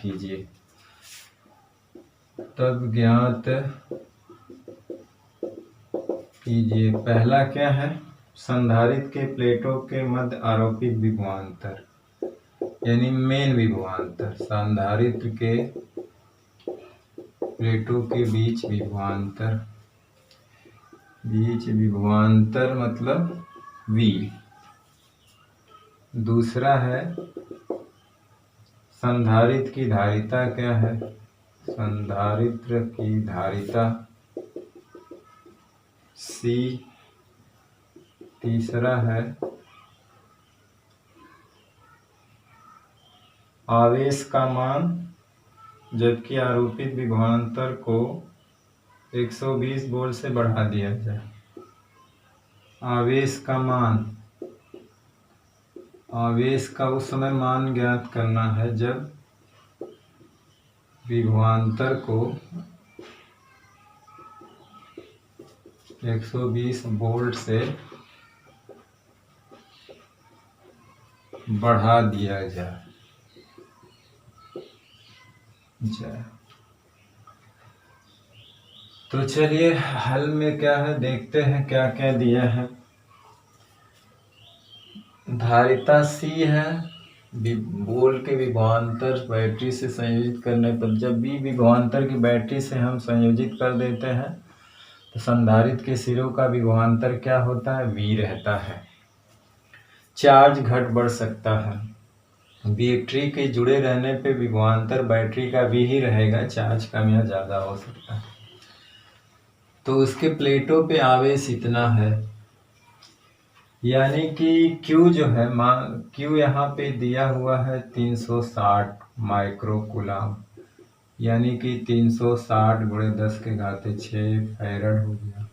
Speaker 1: कीजिए पहला क्या है, संधारित्र के प्लेटों के मध्य आरोपित विभवांतर, यानी मेन विभवांतर। संधारित्र के प्लेटों के बीच विभवांतर मतलब V। दूसरा है संधारित्र की धारिता क्या है, संधारित्र की धारिता C। तीसरा है आवेश का मान, जबकि आरोपित विभवांतर को 120 वोल्ट से बढ़ा दिया जाए। आवेश का उस समय मान ज्ञात करना है जब विभवांतर को 120 वोल्ट से बढ़ा दिया जाए। तो चलिए हल में क्या है देखते हैं, क्या क्या दिया है। धारिता C है, वोल्ट के विभवांतर बैटरी से संयोजित करने पर, जब भी विभवांतर की बैटरी से हम संयोजित कर देते हैं तो संधारित्र के सिरों का विभवांतर क्या होता है, V रहता है। चार्ज घट बढ़ सकता है, बैटरी के जुड़े रहने पे विभवांतर बैटरी का V ही रहेगा, चार्ज कम या ज़्यादा हो सकता है। तो उसके प्लेटों पे आवेश इतना है, यानी कि Q जो है, Q यहाँ पे दिया हुआ है 360 माइक्रोकूलम, यानी कि 360 गुणे 10⁶ फैरड हो गया।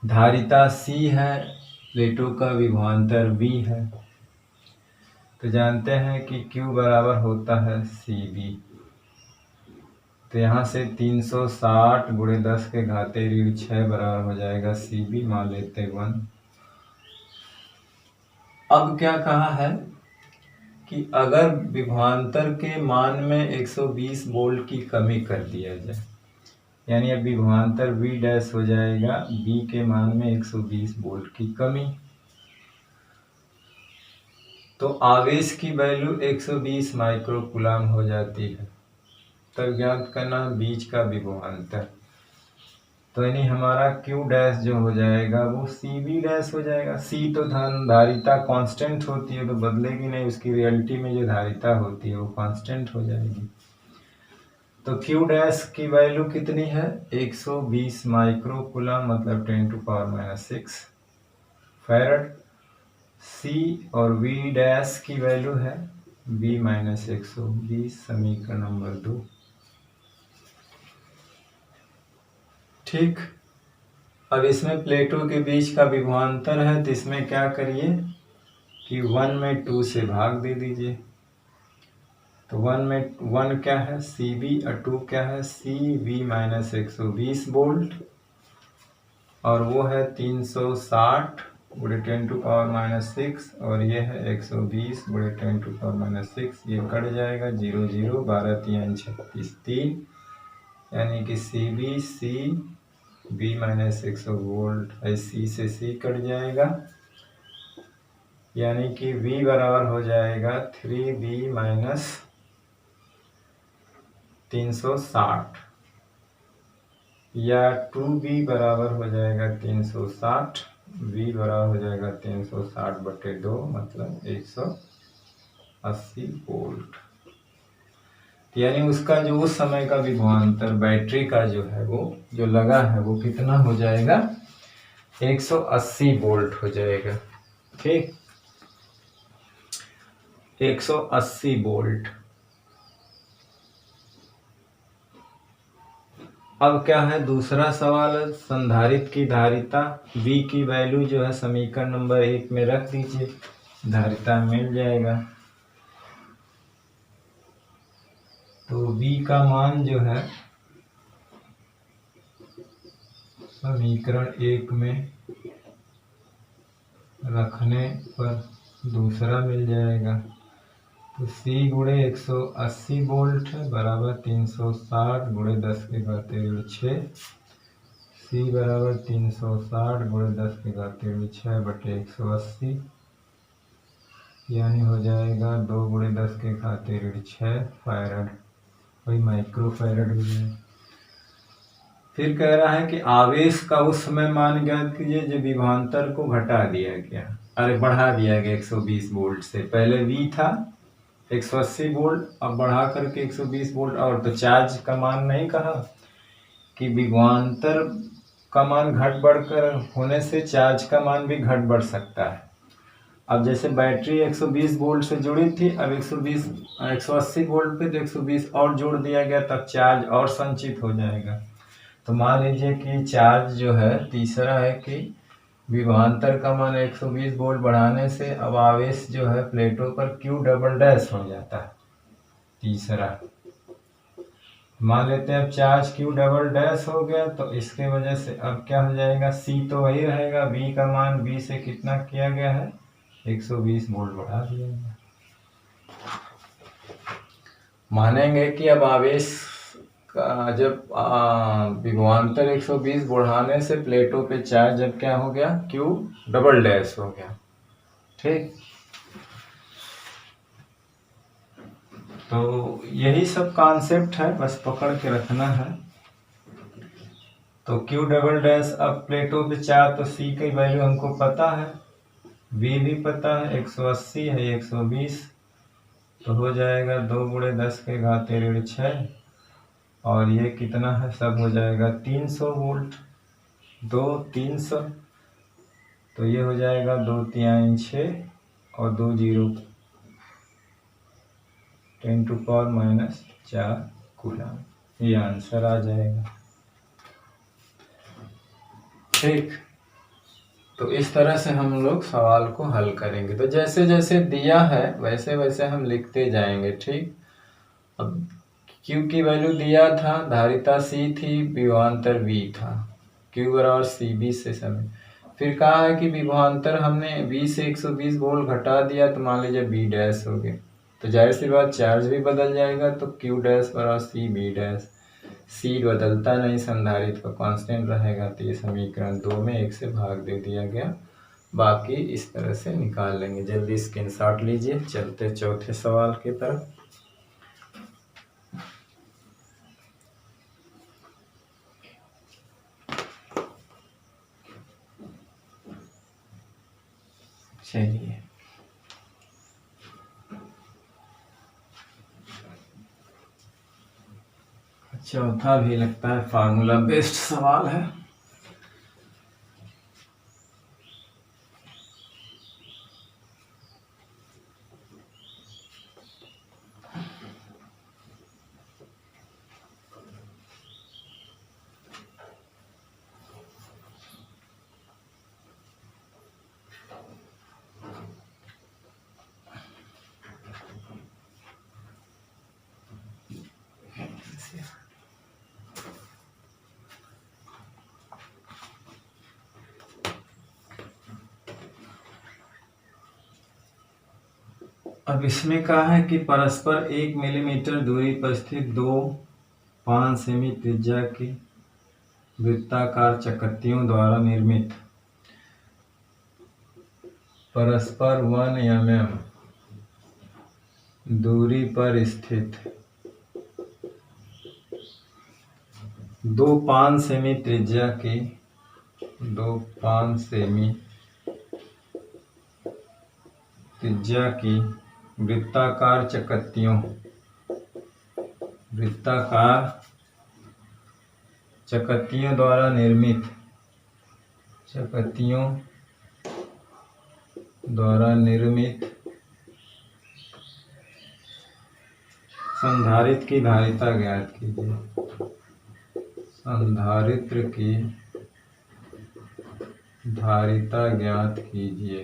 Speaker 1: धारिता C है, प्लेटों का विभवांतर V है, तो जानते हैं कि Q बराबर होता है CB। तो यहाँ से 360 गुणे 10⁶ बराबर हो जाएगा CB, मान लेते 1। अब क्या कहा है कि अगर विभवांतर के मान में 120 वोल्ट की कमी कर दिया जाए, यानी अब विभवांतर V डैश हो जाएगा V के मान में 120 वोल्ट की कमी, तो आवेश की वैल्यू 120 माइक्रोकूलम हो जाती है। तब ज्ञात करना बीच का विभवांतर। तो यानी हमारा Q डैश जो हो जाएगा वो CV डैश हो जाएगा। C तो धारिता कांस्टेंट होती है तो बदलेगी नहीं, उसकी रियलिटी में जो धारिता होती है वो कांस्टेंट हो जाएगी। तो Q डैश की वैल्यू कितनी है 120 माइक्रो कूलम मतलब 10⁻⁻6 फैरड। C और V डैश की वैल्यू है V - 120 समीकरण नंबर 2। ठीक, अब इसमें प्लेटों के बीच का विभवांतर है तो इसमें क्या करिए कि 1 में 2 से भाग दे दीजिए। तो 1 में 1 क्या है CV और 2 क्या है CV - 120 वोल्ट और वो है 360 × 10⁻⁻6 और ये है 120 × 10⁻⁻6। ये कट जाएगा 0 0 12 3 36 3 यानी कि CV C V - 100 वोल्ट है। C से C कट जाएगा यानी कि V बराबर हो जाएगा 3V - 360 या 2V बराबर हो जाएगा 360। V बराबर हो जाएगा 360/2 मतलब 180 वोल्ट। यानी उसका जो उस समय का विभवांतर बैटरी का जो है वो जो लगा है वो कितना हो जाएगा 180 वोल्ट हो जाएगा। ठीक, 180 वोल्ट। अब क्या है दूसरा सवाल, संधारित्र की धारिता V की वैल्यू जो है समीकरण नंबर 1 में रख दीजिए, धारिता मिल जाएगा। तो V का मान जो है समीकरण 1 में रखने पर दूसरा मिल जाएगा। तो C × 180 वोल्ट बराबर 360 × 10⁻⁶। C बराबर 360 × 10⁻⁶/180 यानी हो जाएगा 2 × 10⁻⁶ फैरड, वही माइक्रो फैरड हो जाएगा। फिर कह रहा है कि आवेश का उस समय मान ज्ञात कीजिए जब विभवांतर को घटा दिया गया, अरे बढ़ा दिया गया 120 वोल्ट से। पहले V था 180 वोल्ट, अब बढ़ा करके 120 वोल्ट। और तो चार्ज का मान नहीं कहा कि विभवांतर का मान घट बढ़कर होने से चार्ज का मान भी घट बढ़ सकता है। अब जैसे बैटरी 120 वोल्ट से जुड़ी थी, अब 180 वोल्ट पे तो 120 और जोड़ दिया गया, तब चार्ज और संचित हो जाएगा। तो मान लीजिए कि चार्ज जो है तीसरा है कि विभवांतर का मान 120 वोल्ट बढ़ाने से अब आवेश जो है प्लेटों पर Q डबल डैश हो जाता है। तीसरा मान लेते हैं अब चार्ज Q डबल डैश हो गया, तो इसके वजह से अब क्या हो जाएगा C तो वही रहेगा, V का मान V से कितना किया गया है 120 वोल्ट बढ़ा दिया गया। मानेंगे कि अब आवेश का जब विभवांतर 120 बढ़ाने से प्लेटों पे चार्ज जब क्या हो गया Q डबल डैश हो गया। ठीक, तो यही सब कॉन्सेप्ट है, बस पकड़ के रखना है। तो Q डबल डैश अब प्लेटों पे चार्ज, तो C की वैल्यू हमको पता है, V भी पता है 180 है 120, तो हो जाएगा 2 × 10⁻⁶ और ये कितना है सब हो जाएगा 300 वोल्ट, 2 300, तो ये हो जाएगा 2 3 6 और 2 0 10⁻⁴ कूलम, ये आंसर आ जाएगा। ठीक, तो इस तरह से हम लोग सवाल को हल करेंगे। तो जैसे जैसे दिया है वैसे वैसे हम लिखते जाएंगे। ठीक, अब Q की वैल्यू दिया था, धारिता C थी, विभवांतर V था, Q बराबर CV से समय। फिर कहा है कि विभवांतर हमने V से 120 वोल्ट घटा दिया, तो मान लीजिए V डैश हो गया, तो जाहिर सी बात चार्ज भी बदल जाएगा, तो Q डैश बराबर CV डैश। C बदलता नहीं, संधारित्र का कांस्टेंट रहेगा, तो ये समीकरण 2 में 1 से भाग दे दिया गया। बाकी इस तरह से निकाल लेंगे। जल्दी स्क्रीनशॉट लीजिए, चलते चौथे सवाल की तरफ। चलिए चौथा भी लगता है फार्मूला बेस्ड सवाल है। अब इसमें कहा है कि परस्पर 1 मिलीमीटर दूरी पर स्थित दो 5 सेमी त्रिज्या की वृत्ताकार चकत्तियों द्वारा निर्मित परस्पर 1 mm दूरी पर स्थित दो 5 सेमी त्रिज्या की 5 सेमी त्रिज्या की वृत्ताकार चकत्तियों द्वारा निर्मित संधारित्र की धारिता ज्ञात कीजिए। संधारित्र की धारिता ज्ञात कीजिए।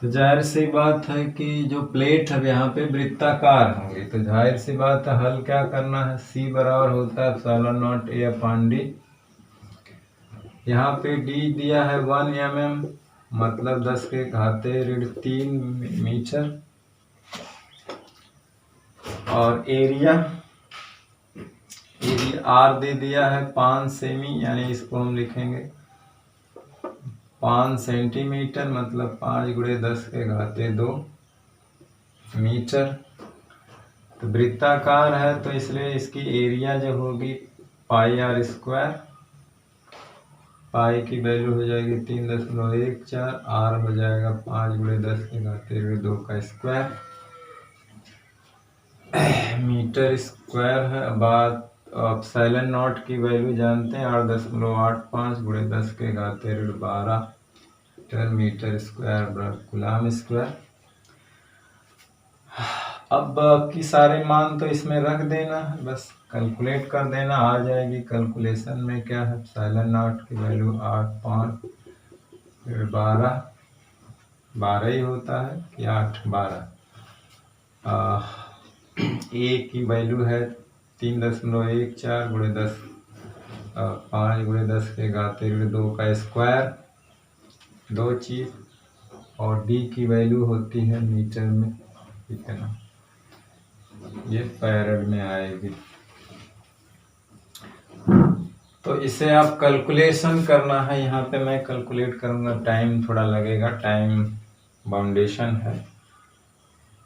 Speaker 1: तो जाहिर सी बात है कि जो प्लेट है यहाँ पे वृत्ताकार होंगे, तो जाहिर सी बात है हल क्या करना है, C बराबर होता है epsilon not A upon D। यहाँ पे D दिया है 1 mm मतलब 10 के घाते ऋण 3 मीटर, और एरिया R दे दिया है 5 सेमी, यानी इसको हम लिखेंगे 5 सेंटीमीटर मतलब 5 गुणे 10 के घाते 2 मीटर। तो वृत्ताकार है तो इसलिए इसकी एरिया जो होगी पाई आर स्क्वायर, पाई की वैल्यू हो जाएगी 3.14, आर हो जाएगा 5 गुणे 10 के घाते 2 का स्क्वायर, मीटर स्क्वायर है। बात एप्सिलॉन नॉट की वैल्यू जानते हैं 8.85 गुणे 10 के घाते 12 मीटर स्क्वायर बराबर कूलम स्क्वायर। अब बाकी सारे मान तो इसमें रख देना है, बस कैलकुलेट कर देना, आ जाएगी कैलकुलेशन में। क्या है, एप्सिलॉन नॉट की वैल्यू 8, 5 फिर 12 ही होता है कि 8, 12। ए की वैल्यू है 3.14 गुणे 10, 5 गुणे 10 के घाते 2 का स्क्वायर, 2 चीज, और डी की वैल्यू होती है मीटर में कितना, ये फैराड में आएगी। तो इसे आप कैलकुलेशन करना है, यहाँ पे मैं कैलकुलेट करूँगा, टाइम थोड़ा लगेगा, टाइम बाउंडेशन है,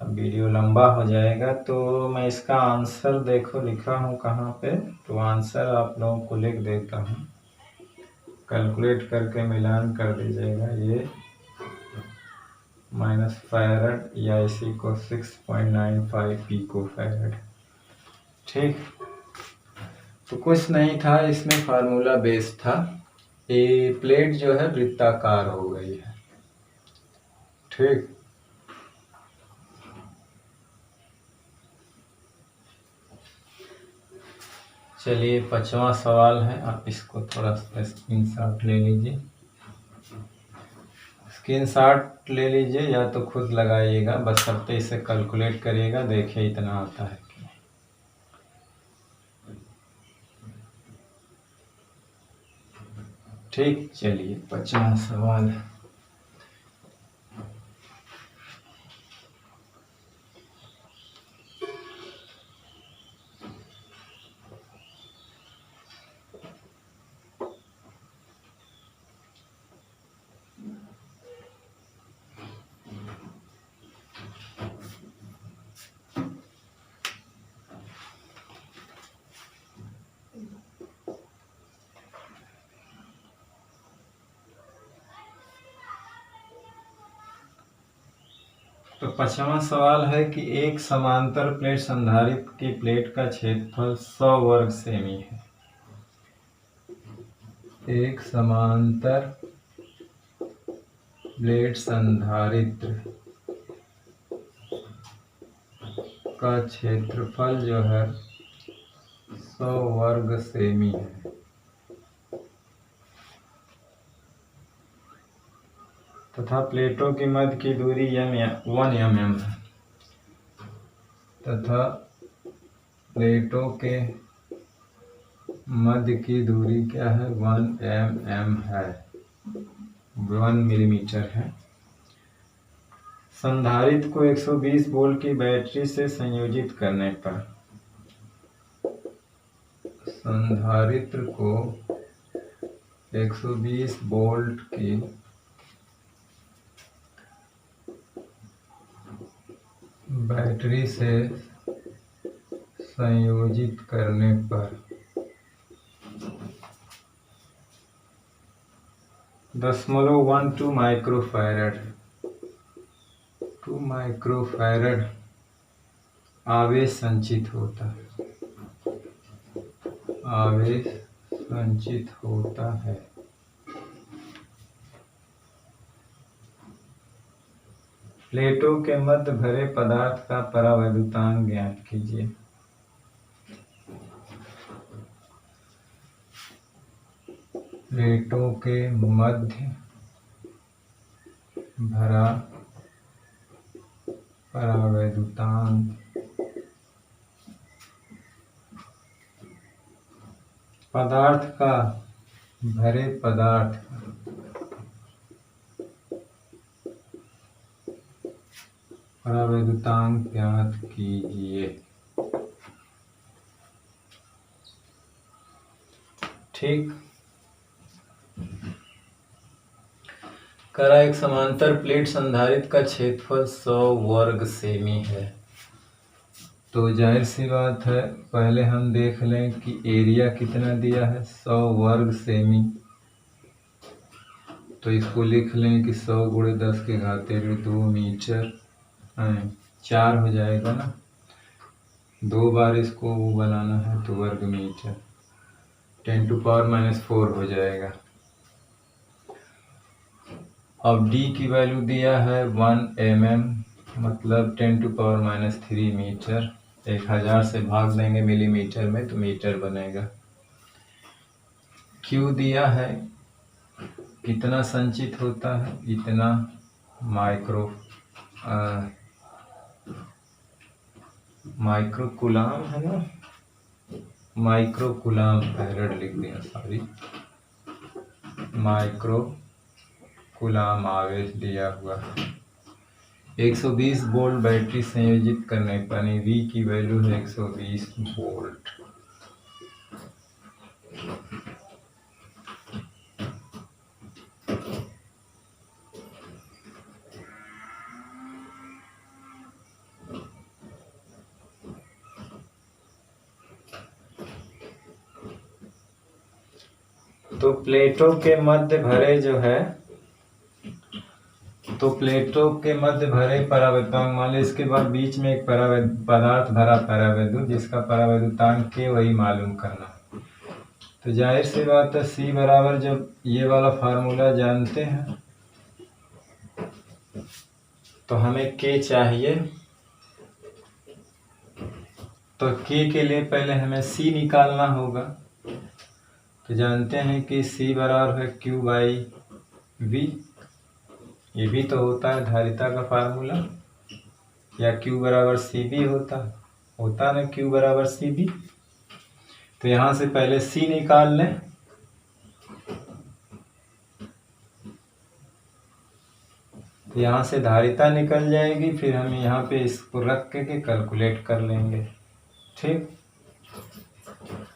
Speaker 1: अब वीडियो लंबा हो जाएगा। तो मैं इसका आंसर देखो लिखा हूँ कहाँ पे, तो आंसर आप लोगों को लिख देता हूँ, कैलकुलेट करके मिलान कर दीजिएगा। ये माइनस फैराड या इसी को 6.95 पिको फैराड। ठीक, तो कुछ नहीं था इसमें, फार्मूला बेस था। ये प्लेट जो है वृत्ताकार हो गई है। ठीक, चलिए 5वां सवाल है, आप इसको थोड़ा सा स्क्रीनशॉट ले लीजिए, स्क्रीनशॉट ले लीजिए या तो खुद लगाइएगा, बस सबसे इसे कैलकुलेट करिएगा, देखिए इतना आता है कि नहीं। ठीक, चलिए 5वां सवाल है। तो 5वां सवाल है कि एक समांतर प्लेट संधारित्र की प्लेट का क्षेत्रफल 100 वर्ग सेमी है। एक समांतर प्लेट संधारित्र का क्षेत्रफल जो है 100 वर्ग सेमी है। तथा प्लेटों की मध्य की दूरी 1 mm है। तथा प्लेटों के मध्य की दूरी क्या है? 1 mm है, 1 मिलीमीटर है। संधारित्र को 120 वोल्ट की बैटरी से संयोजित करने पर संधारित्र को 120 वोल्ट की बैटरी से संयोजित करने पर 0.12 माइक्रोफैरड 2 माइक्रोफैरड आवेश संचित होता है। आवेश संचित होता है। प्लेटों के मध्य भरे पदार्थ का परावैद्युतांक ज्ञात कीजिए। प्लेटों के मध्य भरा परावैद्युतांक पदार्थ का, भरे पदार्थ परावैद्युतांक ज्ञात कीजिए। ठीक। करा एक समांतर प्लेट संधारित्र का क्षेत्रफल 100 वर्ग सेमी है। तो जाहिर सी बात है, पहले हम देख लें कि एरिया कितना दिया है, 100 वर्ग सेमी। तो इसको लिख लें कि 100 × 10⁻² मीटर 4 हो जाएगा ना। 2 बार इसको वो बनाना है तो वर्ग मीटर 10⁻⁻4 हो जाएगा। अब d की वैल्यू दिया है 1 mm, मतलब 10⁻³ मीटर। 1000 से भाग देंगे मिलीमीटर में तो मीटर बनेगा। q दिया है, कितना संचित होता है, इतना माइक्रो कूलाम है ना, माइक्रो कूलाम फैरड लिख दिया, सॉरी, माइक्रो कूलाम आवेश दिया हुआ है। 120 वोल्ट बैटरी संयोजित करने पर V की वैल्यू है 120 वोल्ट। तो प्लेटों के मध्य भरे जो है, तो प्लेटों के मध्य भरे परावैद्युतांक, मान लीजिए इसके बाद बीच में एक पदार्थ भरा परावैद्युत जिसका परावैद्युतांक K वही मालूम करना। तो जाहिर सी बात है C बराबर, जब ये वाला फार्मूला जानते हैं तो हमें K चाहिए। तो K के लिए पहले हमें C निकालना होगा। तो जानते हैं कि C बराबर है Q/V। ये भी तो होता है धारिता का फार्मूला, या Q बराबर CB होता ना, Q बराबर CB। तो यहाँ से पहले C निकाल लें। तो यहाँ से धारिता निकल जाएगी, फिर हम यहाँ पे इसको रख के कैलकुलेट कर लेंगे। ठीक,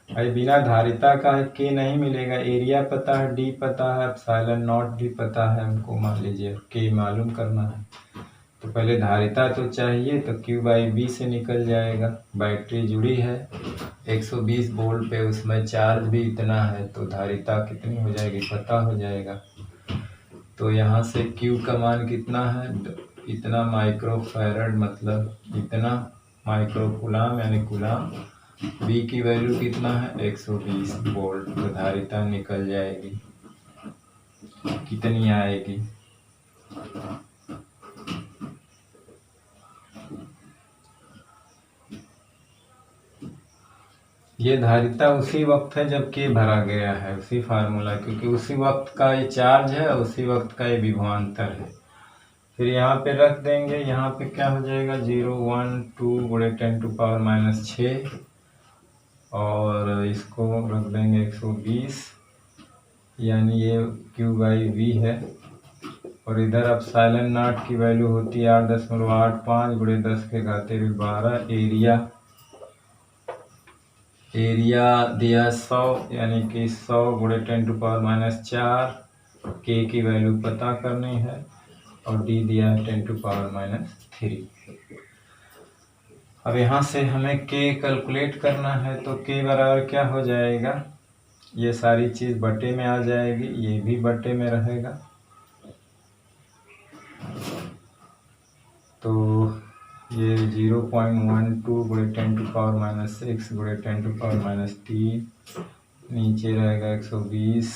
Speaker 1: अरे बिना धारिता का K नहीं मिलेगा। एरिया पता है, D पता है, ε0 भी पता है हमको, मान लीजिए K मालूम करना है। तो पहले धारिता तो चाहिए, तो Q/V से निकल जाएगा। बैटरी जुड़ी है 120 वोल्ट पे, उसमें चार्ज भी इतना है, तो धारिता कितनी हो जाएगी पता हो जाएगा। तो यहाँ से Q का मान कितना है, इतना माइक्रोफैरड मतलब इतना माइक्रोकुलाम यानी कुलाम। बी की वैल्यू कितना है 120 वोल्ट। तो धारिता निकल जाएगी, कितनी आएगी? ये धारिता उसी वक्त है जब के भरा गया है, उसी फार्मूला, क्योंकि उसी वक्त का ये चार्ज है, उसी वक्त का ये विभवांतर है। फिर यहाँ पे रख देंगे, यहाँ पे क्या हो जाएगा 0 1 2 गुणे 10⁻⁻6 और इसको रख देंगे 120, यानी ये Q/V है। और इधर अब साइलेंट नाट की वैल्यू होती है 8.85 गुणे 10⁻12। एरिया दिया 100, यानी कि 100 गुणे 10⁻⁴। के की वैल्यू पता करनी है और डी दिया है 10⁻⁻3। अब यहाँ से हमें के कैलकुलेट करना है, तो के बराबर क्या हो जाएगा? ये सारी चीज़ बटे में आ जाएगी, ये भी बटे में रहेगा। तो ये 0.12 गुणे 10⁻⁻6 गुणे 10⁻⁻3, नीचे रहेगा 120,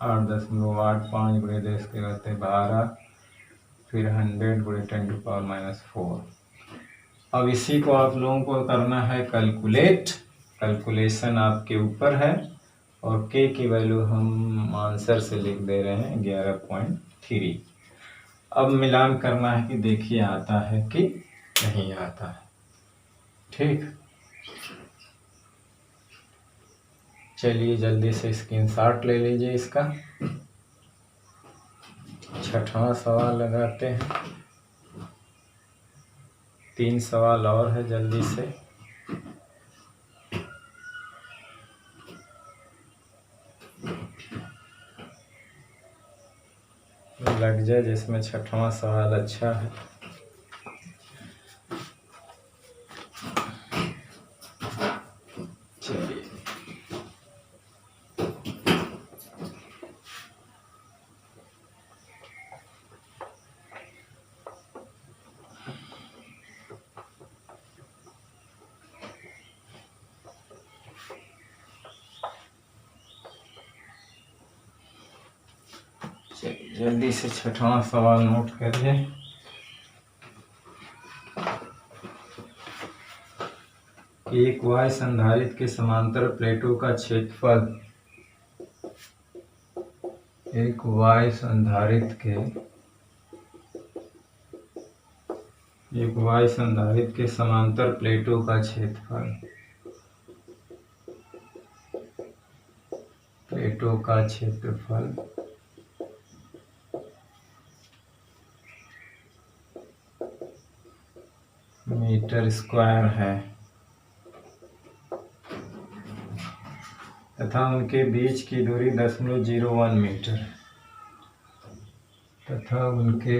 Speaker 1: 8.85 गुणे 10⁻12, फिर 100 गुणे 10⁻⁴। अब इसी को आप लोगों को करना है कैलकुलेट। कैलकुलेशन आपके ऊपर है। और के की वैल्यू हम आंसर से लिख दे रहे हैं 11.3। अब मिलान करना है कि देखिए आता है कि नहीं आता है। ठीक, चलिए जल्दी से स्क्रीनशॉट ले लीजिए इसका। छठवां सवाल लगाते हैं। 3 सवाल और है, जल्दी से। लग जाए जिसमें छठवां सवाल अच्छा है। चलिए जल्दी से छठवां सवाल नोट करिए। एक वाय संधारित्र के समांतर प्लेटों का क्षेत्रफल, एक वाय संधारित्र के समांतर प्लेटों का क्षेत्रफल, मीटर स्क्वायर है तथा उनके बीच की दूरी 0.01 मीटर है, तथा उनके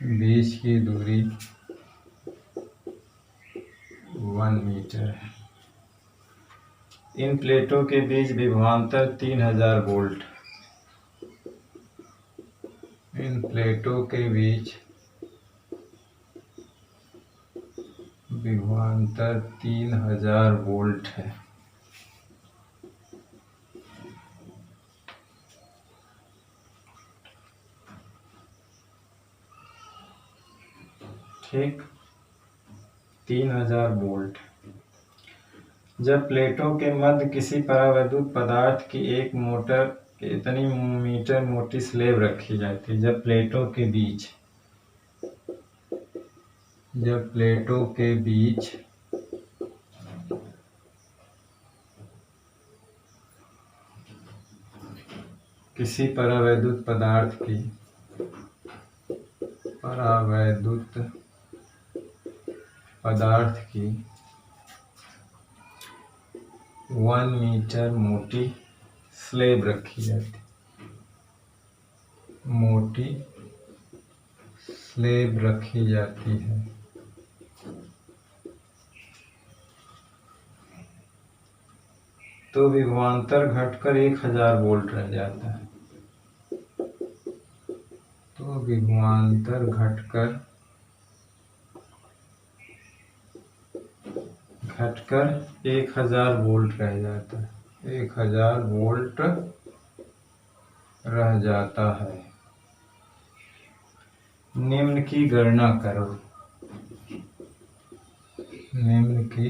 Speaker 1: बीच की दूरी 1 मीटर है। इन प्लेटों के बीच विभवांतर 3000 वोल्ट। इन प्लेटों के बीच विभवांतर 3000 वोल्ट है। ठीक, 3000 वोल्ट। जब प्लेटों के मध्य किसी परावैद्युत पदार्थ की एक इतनी मीटर मोटी स्लेब रखी जाती है। जब प्लेटों के बीच किसी परावैद्युत पदार्थ की 1 मीटर मोटी स्लेब रखी जाती, है, तो विभवांतर घटकर 1000 वोल्ट रह जाता है। तो तो विभवांतर घटकर 1000 वोल्ट रह जाता है, 1000 वोल्ट रह जाता है। निम्न की गणना करो। निम्न की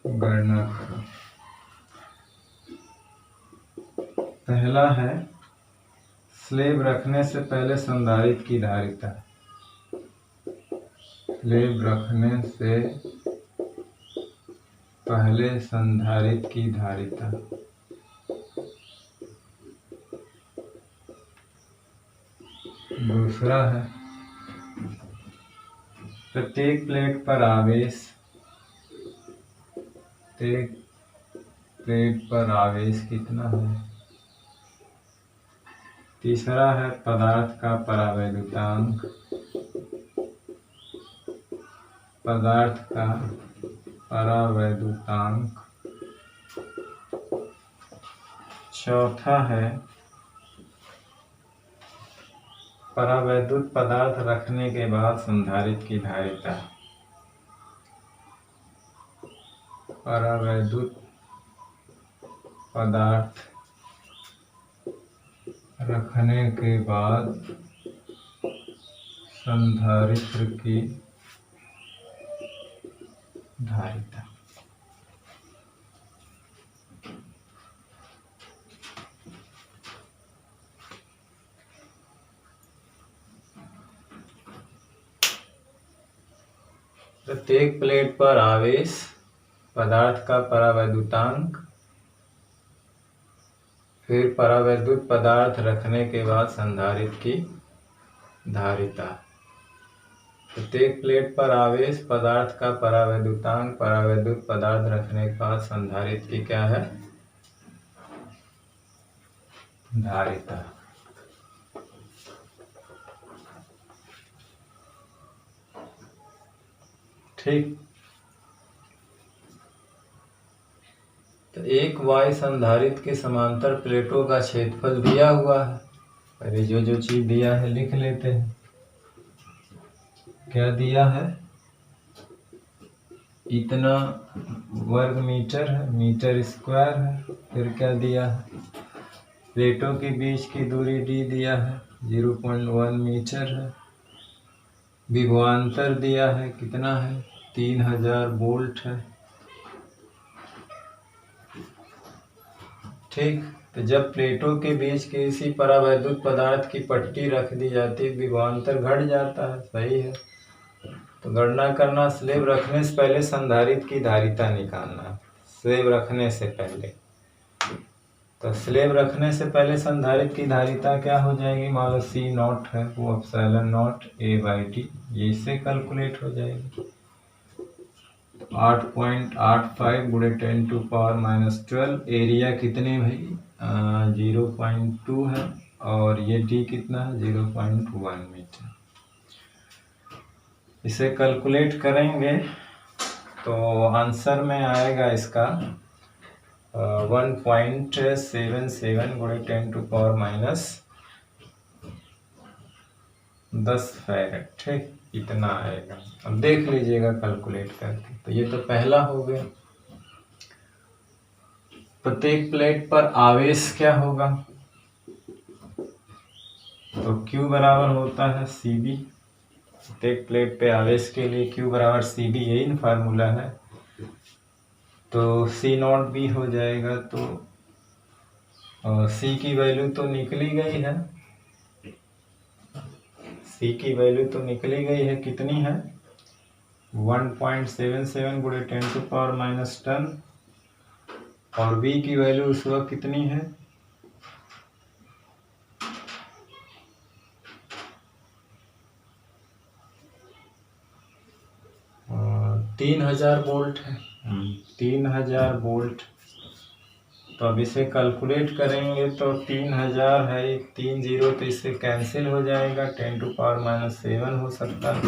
Speaker 1: गणना करो। पहला है स्लेब रखने से पहले संधारित्र की धारिता। स्लेब रखने से पहले संधारित्र की धारिता। दूसरा है प्रत्येक प्लेट पर आवेश। प्रत्येक प्लेट पर आवेश कितना है। तीसरा है पदार्थ का परावैद्युतांक। पदार्थ का परावैद्युतांक। चौथा है परावैद्युत पदार्थ रखने के बाद संधारित्र की धारिता। परावैद्युत पदार्थ रखने के बाद संधारित्र की धारिता। प्रत्येक प्लेट पर आवेश, पदार्थ का परावैद्युतांक, फिर परावैद्युत पदार्थ रखने के बाद संधारित्र की धारिता। प्रत्येक प्लेट पर आवेश, पदार्थ का परावैद्युतांक, परावैद्युत पदार्थ रखने के बाद संधारित्र की क्या है, धारिता। ठीक। तो एक वाय संधारित्र के समांतर प्लेटों का क्षेत्रफल दिया हुआ है। पहले जो जो चीज दिया है लिख लेते हैं। क्या दिया है, इतना वर्ग मीटर है, मीटर स्क्वायर है। फिर क्या दिया है, प्लेटों के बीच की दूरी d दिया है, 0.1 मीटर है। विभवांतर दिया है, कितना है, 3000 वोल्ट है। ठीक। तो जब प्लेटों के बीच किसी परावैद्युत पदार्थ की पट्टी रख दी जाती है, विभवांतर घट जाता है। सही है। तो गणना करना, स्लेब रखने से पहले संधारित्र की धारिता निकालना। स्लेब रखने से पहले, तो स्लेब रखने से पहले संधारित्र की धारिता क्या हो जाएगी, मान लो C नॉट है, वो एप्सिलॉन नॉट A/d, ये इससे कैलकुलेट हो जाएगी। 8.85 गुणे 10⁻⁻12। एरिया कितने भाई, 0.2 है, और ये d कितना है, 0.1 मीटर। इसे कैलकुलेट करेंगे तो आंसर में आएगा इसका 1.77 गुणे 10⁻10 फैरेड। ठीक, इतना आएगा। अब देख लीजिएगा कैलकुलेट करके। तो ये तो पहला हो गया। प्रत्येक प्लेट पर आवेश क्या होगा, तो Q बराबर होता है CB। प्रत्येक प्लेट पे आवेश के लिए Q बराबर CB, यही फार्मूला है। तो C नॉट भी हो जाएगा। तो C की वैल्यू तो निकली गई है, C की वैल्यू तो निकली गई है, कितनी है, 1.77 गुणे 10⁻10। और B की वैल्यू उस वक्त कितनी है, 3000 वोल्ट है। 3000 वोल्ट। तो अब इसे कैलकुलेट करेंगे तो 3000 है, 3 0 तो इससे कैंसिल हो जाएगा, 10⁻7 हो सकता है।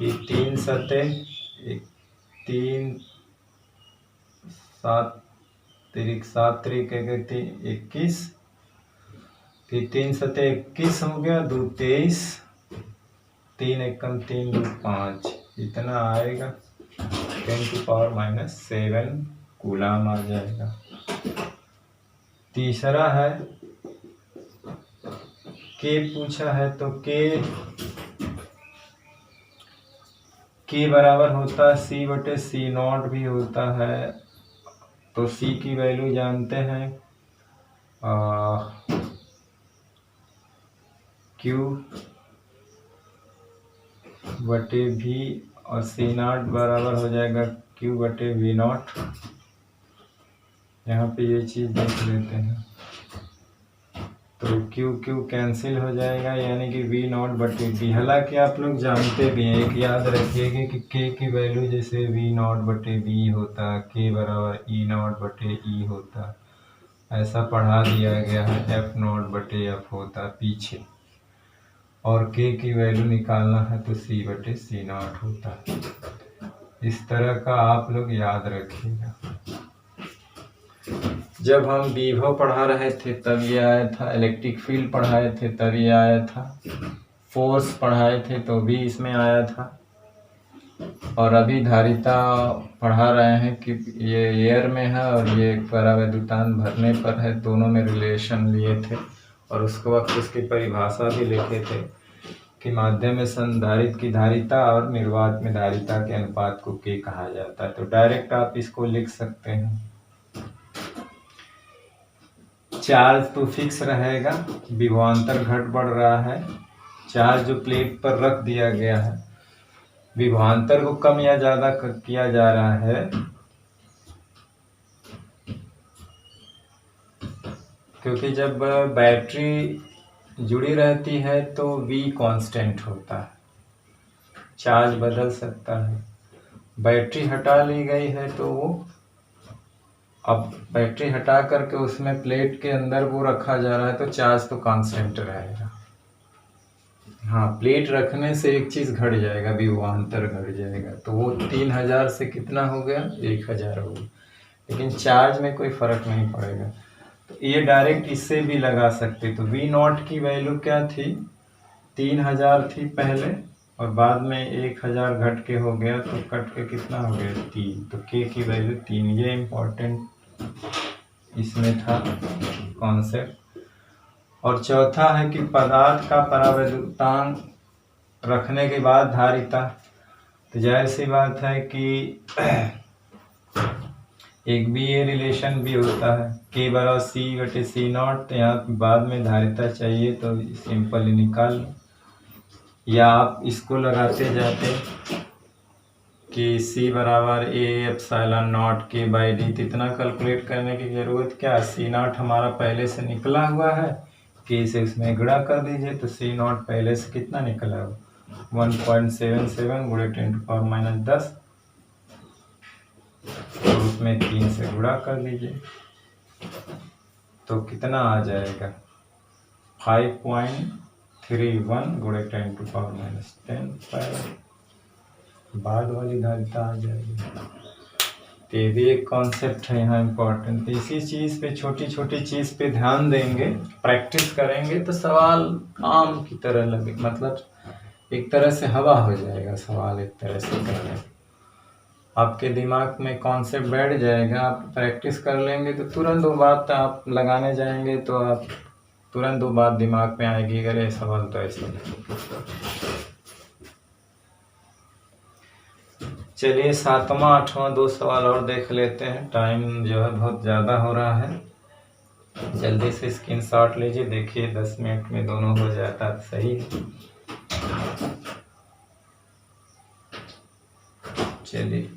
Speaker 1: ये 3 सते 3 7 3 7 3 21, कि 3 सतह 21 हो गया, 2 23, 3 एकम 3 2 5, इतना आएगा 10⁻⁻7 कूलाम आ जाएगा। तीसरा है के पूछा है, तो के बराबर होता है C/C0 भी होता है। तो C की वैल्यू जानते हैं Q/V, और C0 बराबर हो जाएगा Q/V0। यहाँ पे ये चीज़ देख लेते हैं, तो Q कैंसिल हो जाएगा, यानी कि V0/T। हालांकि आप लोग जानते भी हैं, एक याद रखिएगा कि K की वैल्यू जैसे V0/V होता, K बराबर E0/E होता, ऐसा पढ़ा दिया गया है। F0/F होता पीछे, और K की वैल्यू निकालना है तो C/C0 होता। इस तरह का आप लोग याद रखिएगा। जब हम विभव पढ़ा रहे थे तब ये आया था, इलेक्ट्रिक फील्ड पढ़ाए थे तब ये आया था, फोर्स पढ़ाए थे तो भी इसमें आया था, और अभी धारिता पढ़ा रहे हैं कि ये एयर में है और ये परावैद्युतांत भरने पर है, दोनों में रिलेशन लिए थे, और उसके वक्त उसकी परिभाषा भी लिखे थे कि माध्यम में संधारित्र की धारिता और निर्वात में धारिता के अनुपात को के कहा जाता है। तो डायरेक्ट आप इसको लिख सकते हैं। चार्ज तो फिक्स रहेगा, विभवांतर घट बढ़ रहा है। चार्ज जो प्लेट पर रख दिया गया है, विभवांतर को कम या ज्यादा किया जा रहा है, क्योंकि जब बैटरी जुड़ी रहती है तो V कांस्टेंट होता है, चार्ज बदल सकता है। बैटरी हटा ली गई है तो वो, अब बैटरी हटा करके उसमें प्लेट के अंदर वो रखा जा रहा है तो चार्ज तो कांस्टेंट रहेगा। हाँ, प्लेट रखने से एक चीज़ घट जाएगा, विभवांतर घट जाएगा, तो वो 3000 से कितना हो गया, 1000 हो गया, लेकिन चार्ज में कोई फर्क नहीं पड़ेगा। तो ये डायरेक्ट इससे भी लगा सकते। तो V0 की वैल्यू क्या थी, 3000 थी पहले, और बाद में 1000 घट के हो गया, तो कट के कितना हो गया, 3। तो K की वैल्यू 3। ये इम्पोर्टेंट इसमें था कॉन्सेप्ट। और चौथा है कि पदार्थ का परावैद्युतांक रखने के बाद धारिता, तो जाहिर सी बात है कि एक भी ये रिलेशन भी होता है, K बराबर C/C0। तो यहाँ बाद में धारिता चाहिए तो सिंपली निकाल लो, या आप इसको लगाते जाते कि C बराबर A/ε0 K/D। तो इतना कैलकुलेट करने की जरूरत क्या, C0 हमारा पहले से निकला हुआ है, K से उसमें गुणा कर दीजिए, तो C0 पहले से कितना निकला हुआ, 1.77 गुणे 10⁻⁻10, और उसमें 3 से गुणा कर दीजिए, तो कितना आ जाएगा, 5.31 गुणे 10⁻⁻10 बाद वाली धारिता आ जाएगी। तो ये भी एक कॉन्सेप्ट है यहाँ इम्पोर्टेंट। इसी चीज़ पे, छोटी छोटी चीज़ पे ध्यान देंगे, प्रैक्टिस करेंगे तो सवाल आम की तरह लगे, मतलब एक तरह से हवा हो जाएगा सवाल, एक तरह से करने आपके दिमाग में कॉन्सेप्ट बैठ जाएगा। आप प्रैक्टिस कर लेंगे तो तुरंत वो बात आप लगाने जाएंगे तो आप तुरंत वो बात दिमाग में आएगी, अगर ये सवाल तो ऐसे नहीं। चलिए 7वां 8वां 2 सवाल और देख लेते हैं, टाइम जो है बहुत ज़्यादा हो रहा है, जल्दी से स्क्रीनशॉट लीजिए, देखिए 10 मिनट में दोनों हो जाता है, सही है। चलिए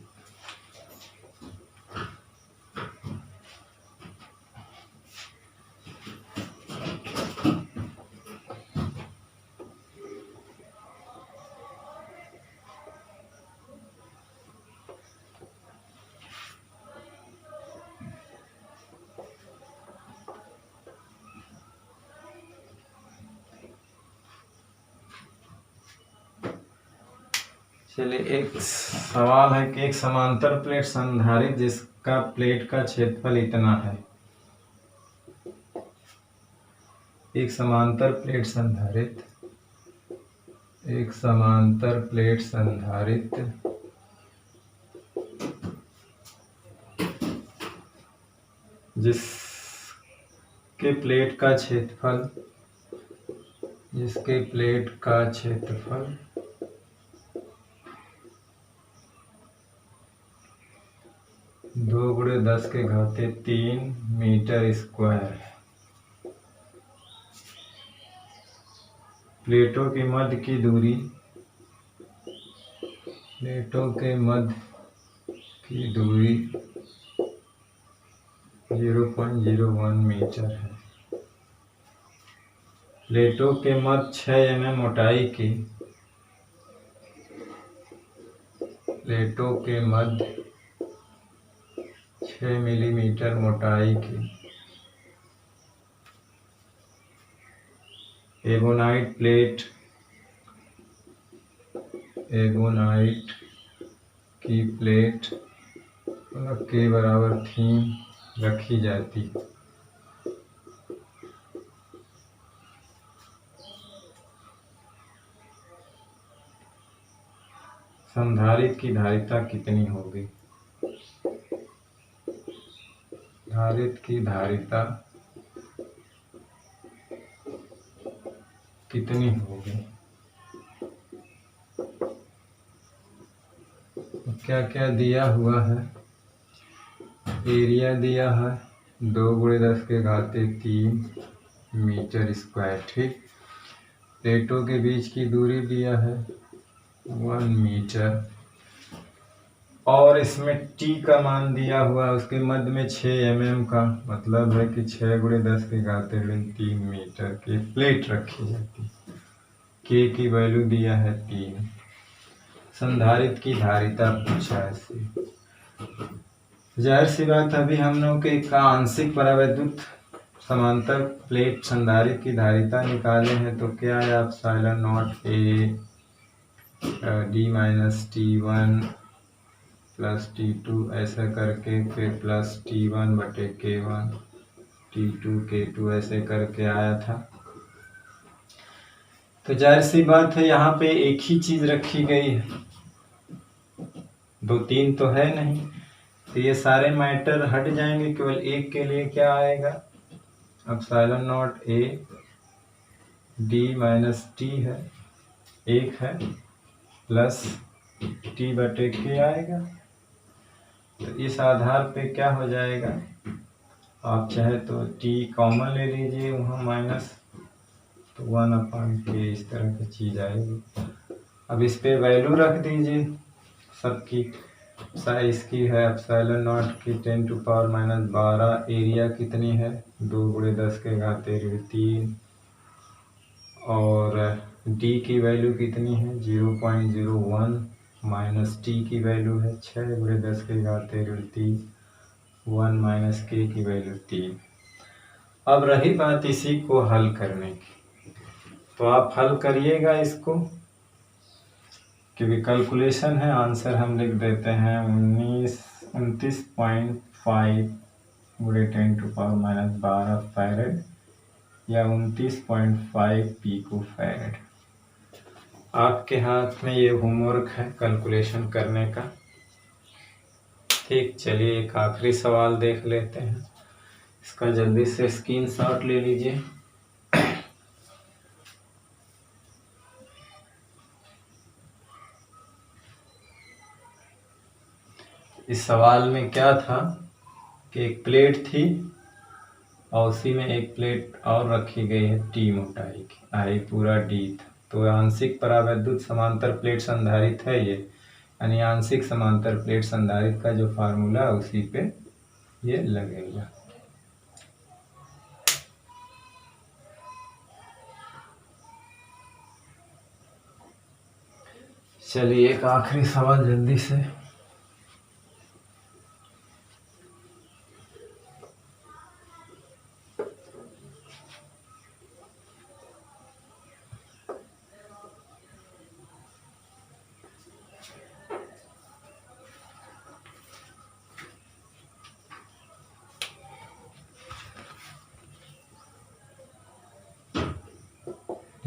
Speaker 1: चलिए एक सवाल है कि एक समांतर प्लेट संधारित्र जिसका प्लेट का क्षेत्रफल इतना है, एक समांतर प्लेट संधारित्र, एक समांतर प्लेट संधारित्र जिसके प्लेट का क्षेत्रफल 2×10⁻³ मीटर स्क्वायर है। प्लेटों के मध्य की दूरी 0.01 मीटर है। प्लेटों के मध्य 6 mm मोटाई की, प्लेटों के मध्य 6 मिलीमीटर मोटाई की एबोनाइट की प्लेट के बराबर थीम रखी जाती है। संधारित्र की धारिता कितनी होगी? धारित्र की धारिता कितनी होगी? क्या क्या दिया हुआ है? एरिया दिया है 2×10⁻³ मीटर स्क्वायर, ठीक। प्लेटों के बीच की दूरी दिया है 1 मीटर, और इसमें टी का मान दिया हुआ है, उसके मध्य में 6 mm का मतलब है कि 6×10⁻³ मीटर की प्लेट रखी जाती। के की वैल्यू दिया है 3। संधारित्र की धारिता पूछा है। जाहिर सी बात, अभी हम लोग के का आंशिक परावैद्युत समांतर प्लेट संधारित्र की धारिता निकाले हैं, तो क्या है ε0 d-t1 + t2 ऐसा करके, फिर +t1/k1 t2k2 ऐसे करके आया था। तो जाहिर सी बात है यहाँ पे एक ही चीज रखी गई है, 2 3 तो है नहीं, तो ये सारे मैटर हट जाएंगे। केवल एक के लिए क्या आएगा, ε0 a d-t है, एक है, प्लस t/k आएगा। तो इस आधार पे क्या हो जाएगा, आप चाहे तो t कॉमन ले लीजिए वहाँ माइनस, तो 1/k इस तरह की चीज आएगी। अब इस पे वैल्यू रख दीजिए सबकी। साइज की है ε0 की 10⁻⁻12, एरिया कितनी है 2×10⁻³ और d की वैल्यू कितनी है 0.01, माइनस t की वैल्यू है 6×10⁻³ 1 - k की वैल्यू 3। अब रही बात इसी को हल करने की, तो आप हल करिएगा इसको, क्योंकि कैलकुलेशन है। आंसर हम लिख देते हैं 29.5 × 10⁻12 फैरेड या 29.5 पिको फैरेड। आपके हाथ में ये होमवर्क है कैलकुलेशन करने का। ठीक, चलिए एक आखिरी सवाल देख लेते हैं, इसका जल्दी से स्क्रीनशॉट ले लीजिए। इस सवाल में क्या था कि एक प्लेट थी और उसी में एक प्लेट और रखी गई है टी मोटाई की, आई पूरा डी था। तो आंशिक परावैद्युत समांतर प्लेट संधारित्र है ये, यानी आंशिक समांतर प्लेट संधारित्र का जो फार्मूला है उसी पे ये लगेगा। चलिए एक आखिरी सवाल जल्दी से।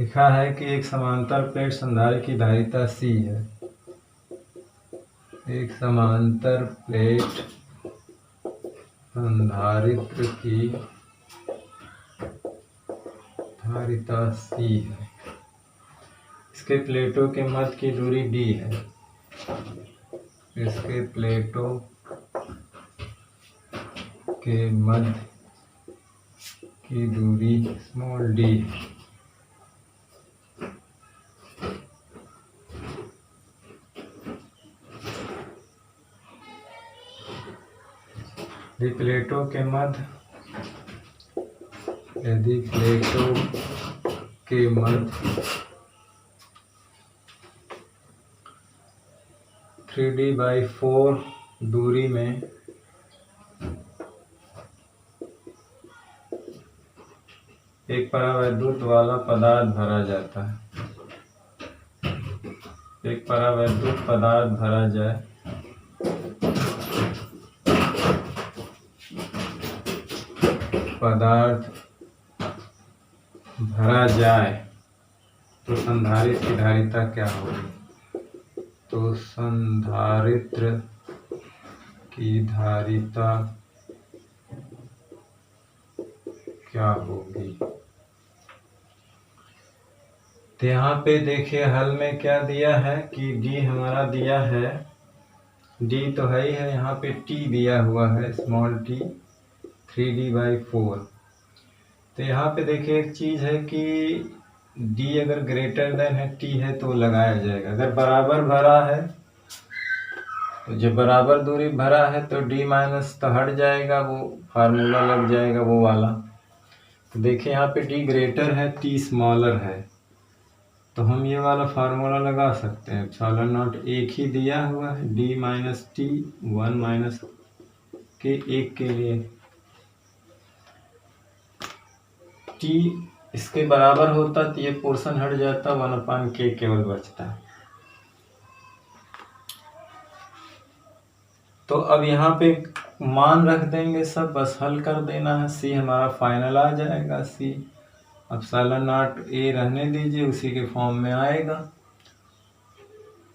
Speaker 1: लिखा है कि एक समांतर प्लेट संधारित्र की धारिता C है। एक समांतर प्लेट संधारित्र की धारिता C है। इसके प्लेटों के मध्य की दूरी D है। इसके प्लेटों के मध्य की दूरी स्मॉल d है। यदि प्लेटों के मध्य 3D/4 दूरी में एक परावैद्युत वाला पदार्थ भरा जाता है। एक परावैद्युत पदार्थ भरा जाए तो संधारित्र की धारिता क्या होगी? तो संधारित्र की धारिता क्या होगी? तो यहाँ पे देखिए हल में क्या दिया है कि D हमारा दिया है, D तो है ही है, यहाँ पे T दिया हुआ है स्मॉल t 3D/4। तो यहाँ पे देखिए एक चीज़ है कि D अगर ग्रेटर देन है T है तो लगाया जाएगा। अगर बराबर भरा है तो जब बराबर दूरी भरा है तो D माइनस तो हट जाएगा, वो फार्मूला लग जाएगा वो वाला। तो देखिए यहाँ पे D ग्रेटर है T स्मॉलर है, तो हम ये वाला फार्मूला लगा सकते हैं। एप्सिलॉन नॉट एक ही दिया हुआ है, D माइनस T 1 माइनस के 1 के लिए T इसके बराबर होता तो ये पोर्शन हट जाता, 1/k केवल बचता है। तो अब यहाँ पे मान रख देंगे सब, बस हल कर देना है। C हमारा फाइनल आ जाएगा C। एप्सिलॉन नॉट A रहने दीजिए, उसी के फॉर्म में आएगा।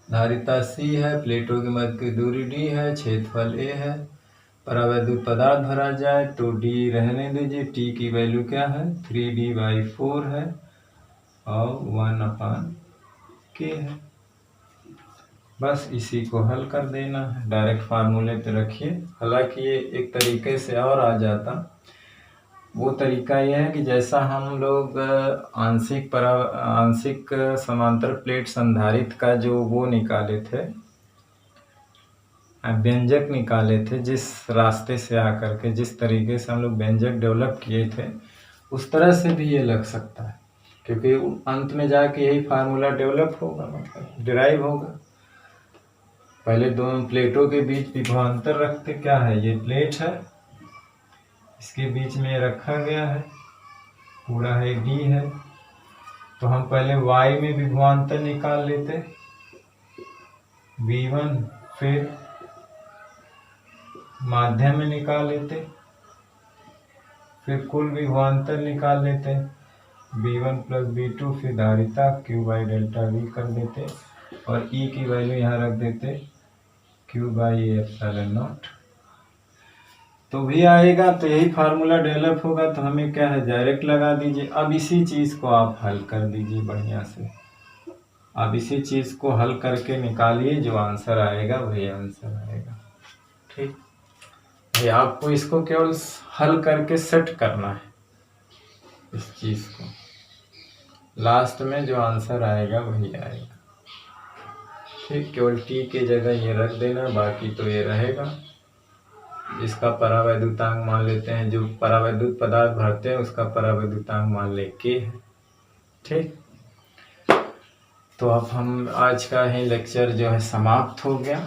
Speaker 1: धारिता C है, प्लेटों के मध्य की दूरी D है, क्षेत्रफल A है। परावैद्युत पदार्थ भरा जाए तो D रहने दीजिए, T की वैल्यू क्या है 3D/4 है और 1/k है। बस इसी को हल कर देना है, डायरेक्ट फार्मूले पे रखिए। हालांकि ये एक तरीके से और आ जाता, वो तरीका यह है कि जैसा हम लोग आंशिक समांतर प्लेट संधारित्र का जो वो निकाले थे, व्यंजक निकाले थे, जिस रास्ते से आकर के जिस तरीके से हम लोग व्यंजक डेवलप किए थे, उस तरह से भी ये लग सकता है, क्योंकि अंत में जाके यही फार्मूला डेवलप होगा, मतलब डिराइव होगा। पहले दोनों प्लेटों के बीच विभवांतर रखते, क्या है ये प्लेट है, इसके बीच में रखा गया है, पूरा है D है, तो हम पहले Y में विभवांतर निकाल लेते V1, फिर माध्यम में निकाल लेते, फिर कुल विभवांतर निकाल लेते V1 + V2, फिर धारिता Q/ΔV कर देते और E की वैल्यू यहाँ रख देते Q/A∈0, तो भी आएगा। तो यही फार्मूला डेवलप होगा, तो हमें क्या है डायरेक्ट लगा दीजिए। अब इसी चीज़ को आप हल कर दीजिए बढ़िया से। अब इसी चीज़ को हल करके निकालिए, जो आंसर आएगा वही आंसर आएगा। ठीक है, आपको इसको केवल हल करके सेट करना है इस चीज़ को, लास्ट में जो आंसर आएगा वही आएगा। ठीक, केवल T के जगह ये रख देना, बाकी तो ये रहेगा। इसका परावैद्युतांक मान लेते हैं, जो परावैद्युत पदार्थ भरते हैं उसका परावैद्युतांक मान ले K है। ठीक, तो अब हम आज का ही लेक्चर जो है समाप्त हो गया,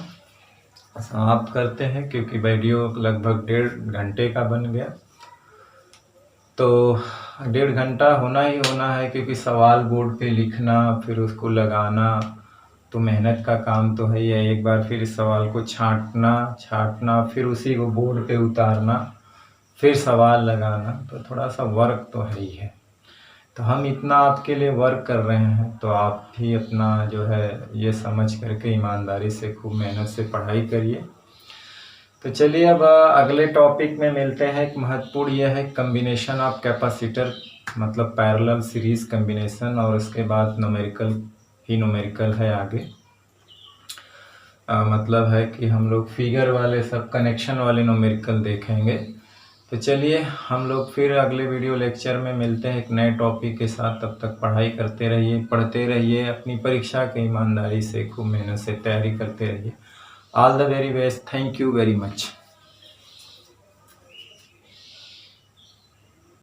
Speaker 1: समाप्त करते हैं, क्योंकि वीडियो लगभग 1.5 घंटे का बन गया। तो 1.5 घंटा होना ही होना है, क्योंकि सवाल बोर्ड पे लिखना फिर उसको लगाना तो मेहनत का काम तो है ही है। एक बार फिर इस सवाल को छांटना, फिर उसी को बोर्ड पे उतारना, फिर सवाल लगाना, तो थोड़ा सा वर्क तो है ही है। तो हम इतना आपके लिए वर्क कर रहे हैं, तो आप भी अपना जो है ये समझ करके ईमानदारी से खूब मेहनत से पढ़ाई करिए। तो चलिए अब अगले टॉपिक में मिलते हैं। एक महत्वपूर्ण यह है कम्बिनेशन ऑफ कैपेसिटर, मतलब पैरेलल सीरीज कम्बिनेशन, और उसके बाद न्यूमेरिकल ही न्यूमेरिकल है आगे। मतलब है कि हम लोग फिगर वाले सब कनेक्शन वाले न्यूमेरिकल देखेंगे। तो चलिए हम लोग फिर अगले वीडियो लेक्चर में मिलते हैं एक नए टॉपिक के साथ। तब तक पढ़ाई करते रहिए, पढ़ते रहिए, अपनी परीक्षा की ईमानदारी से खूब मेहनत से तैयारी करते रहिए। All the very best, thank you very much.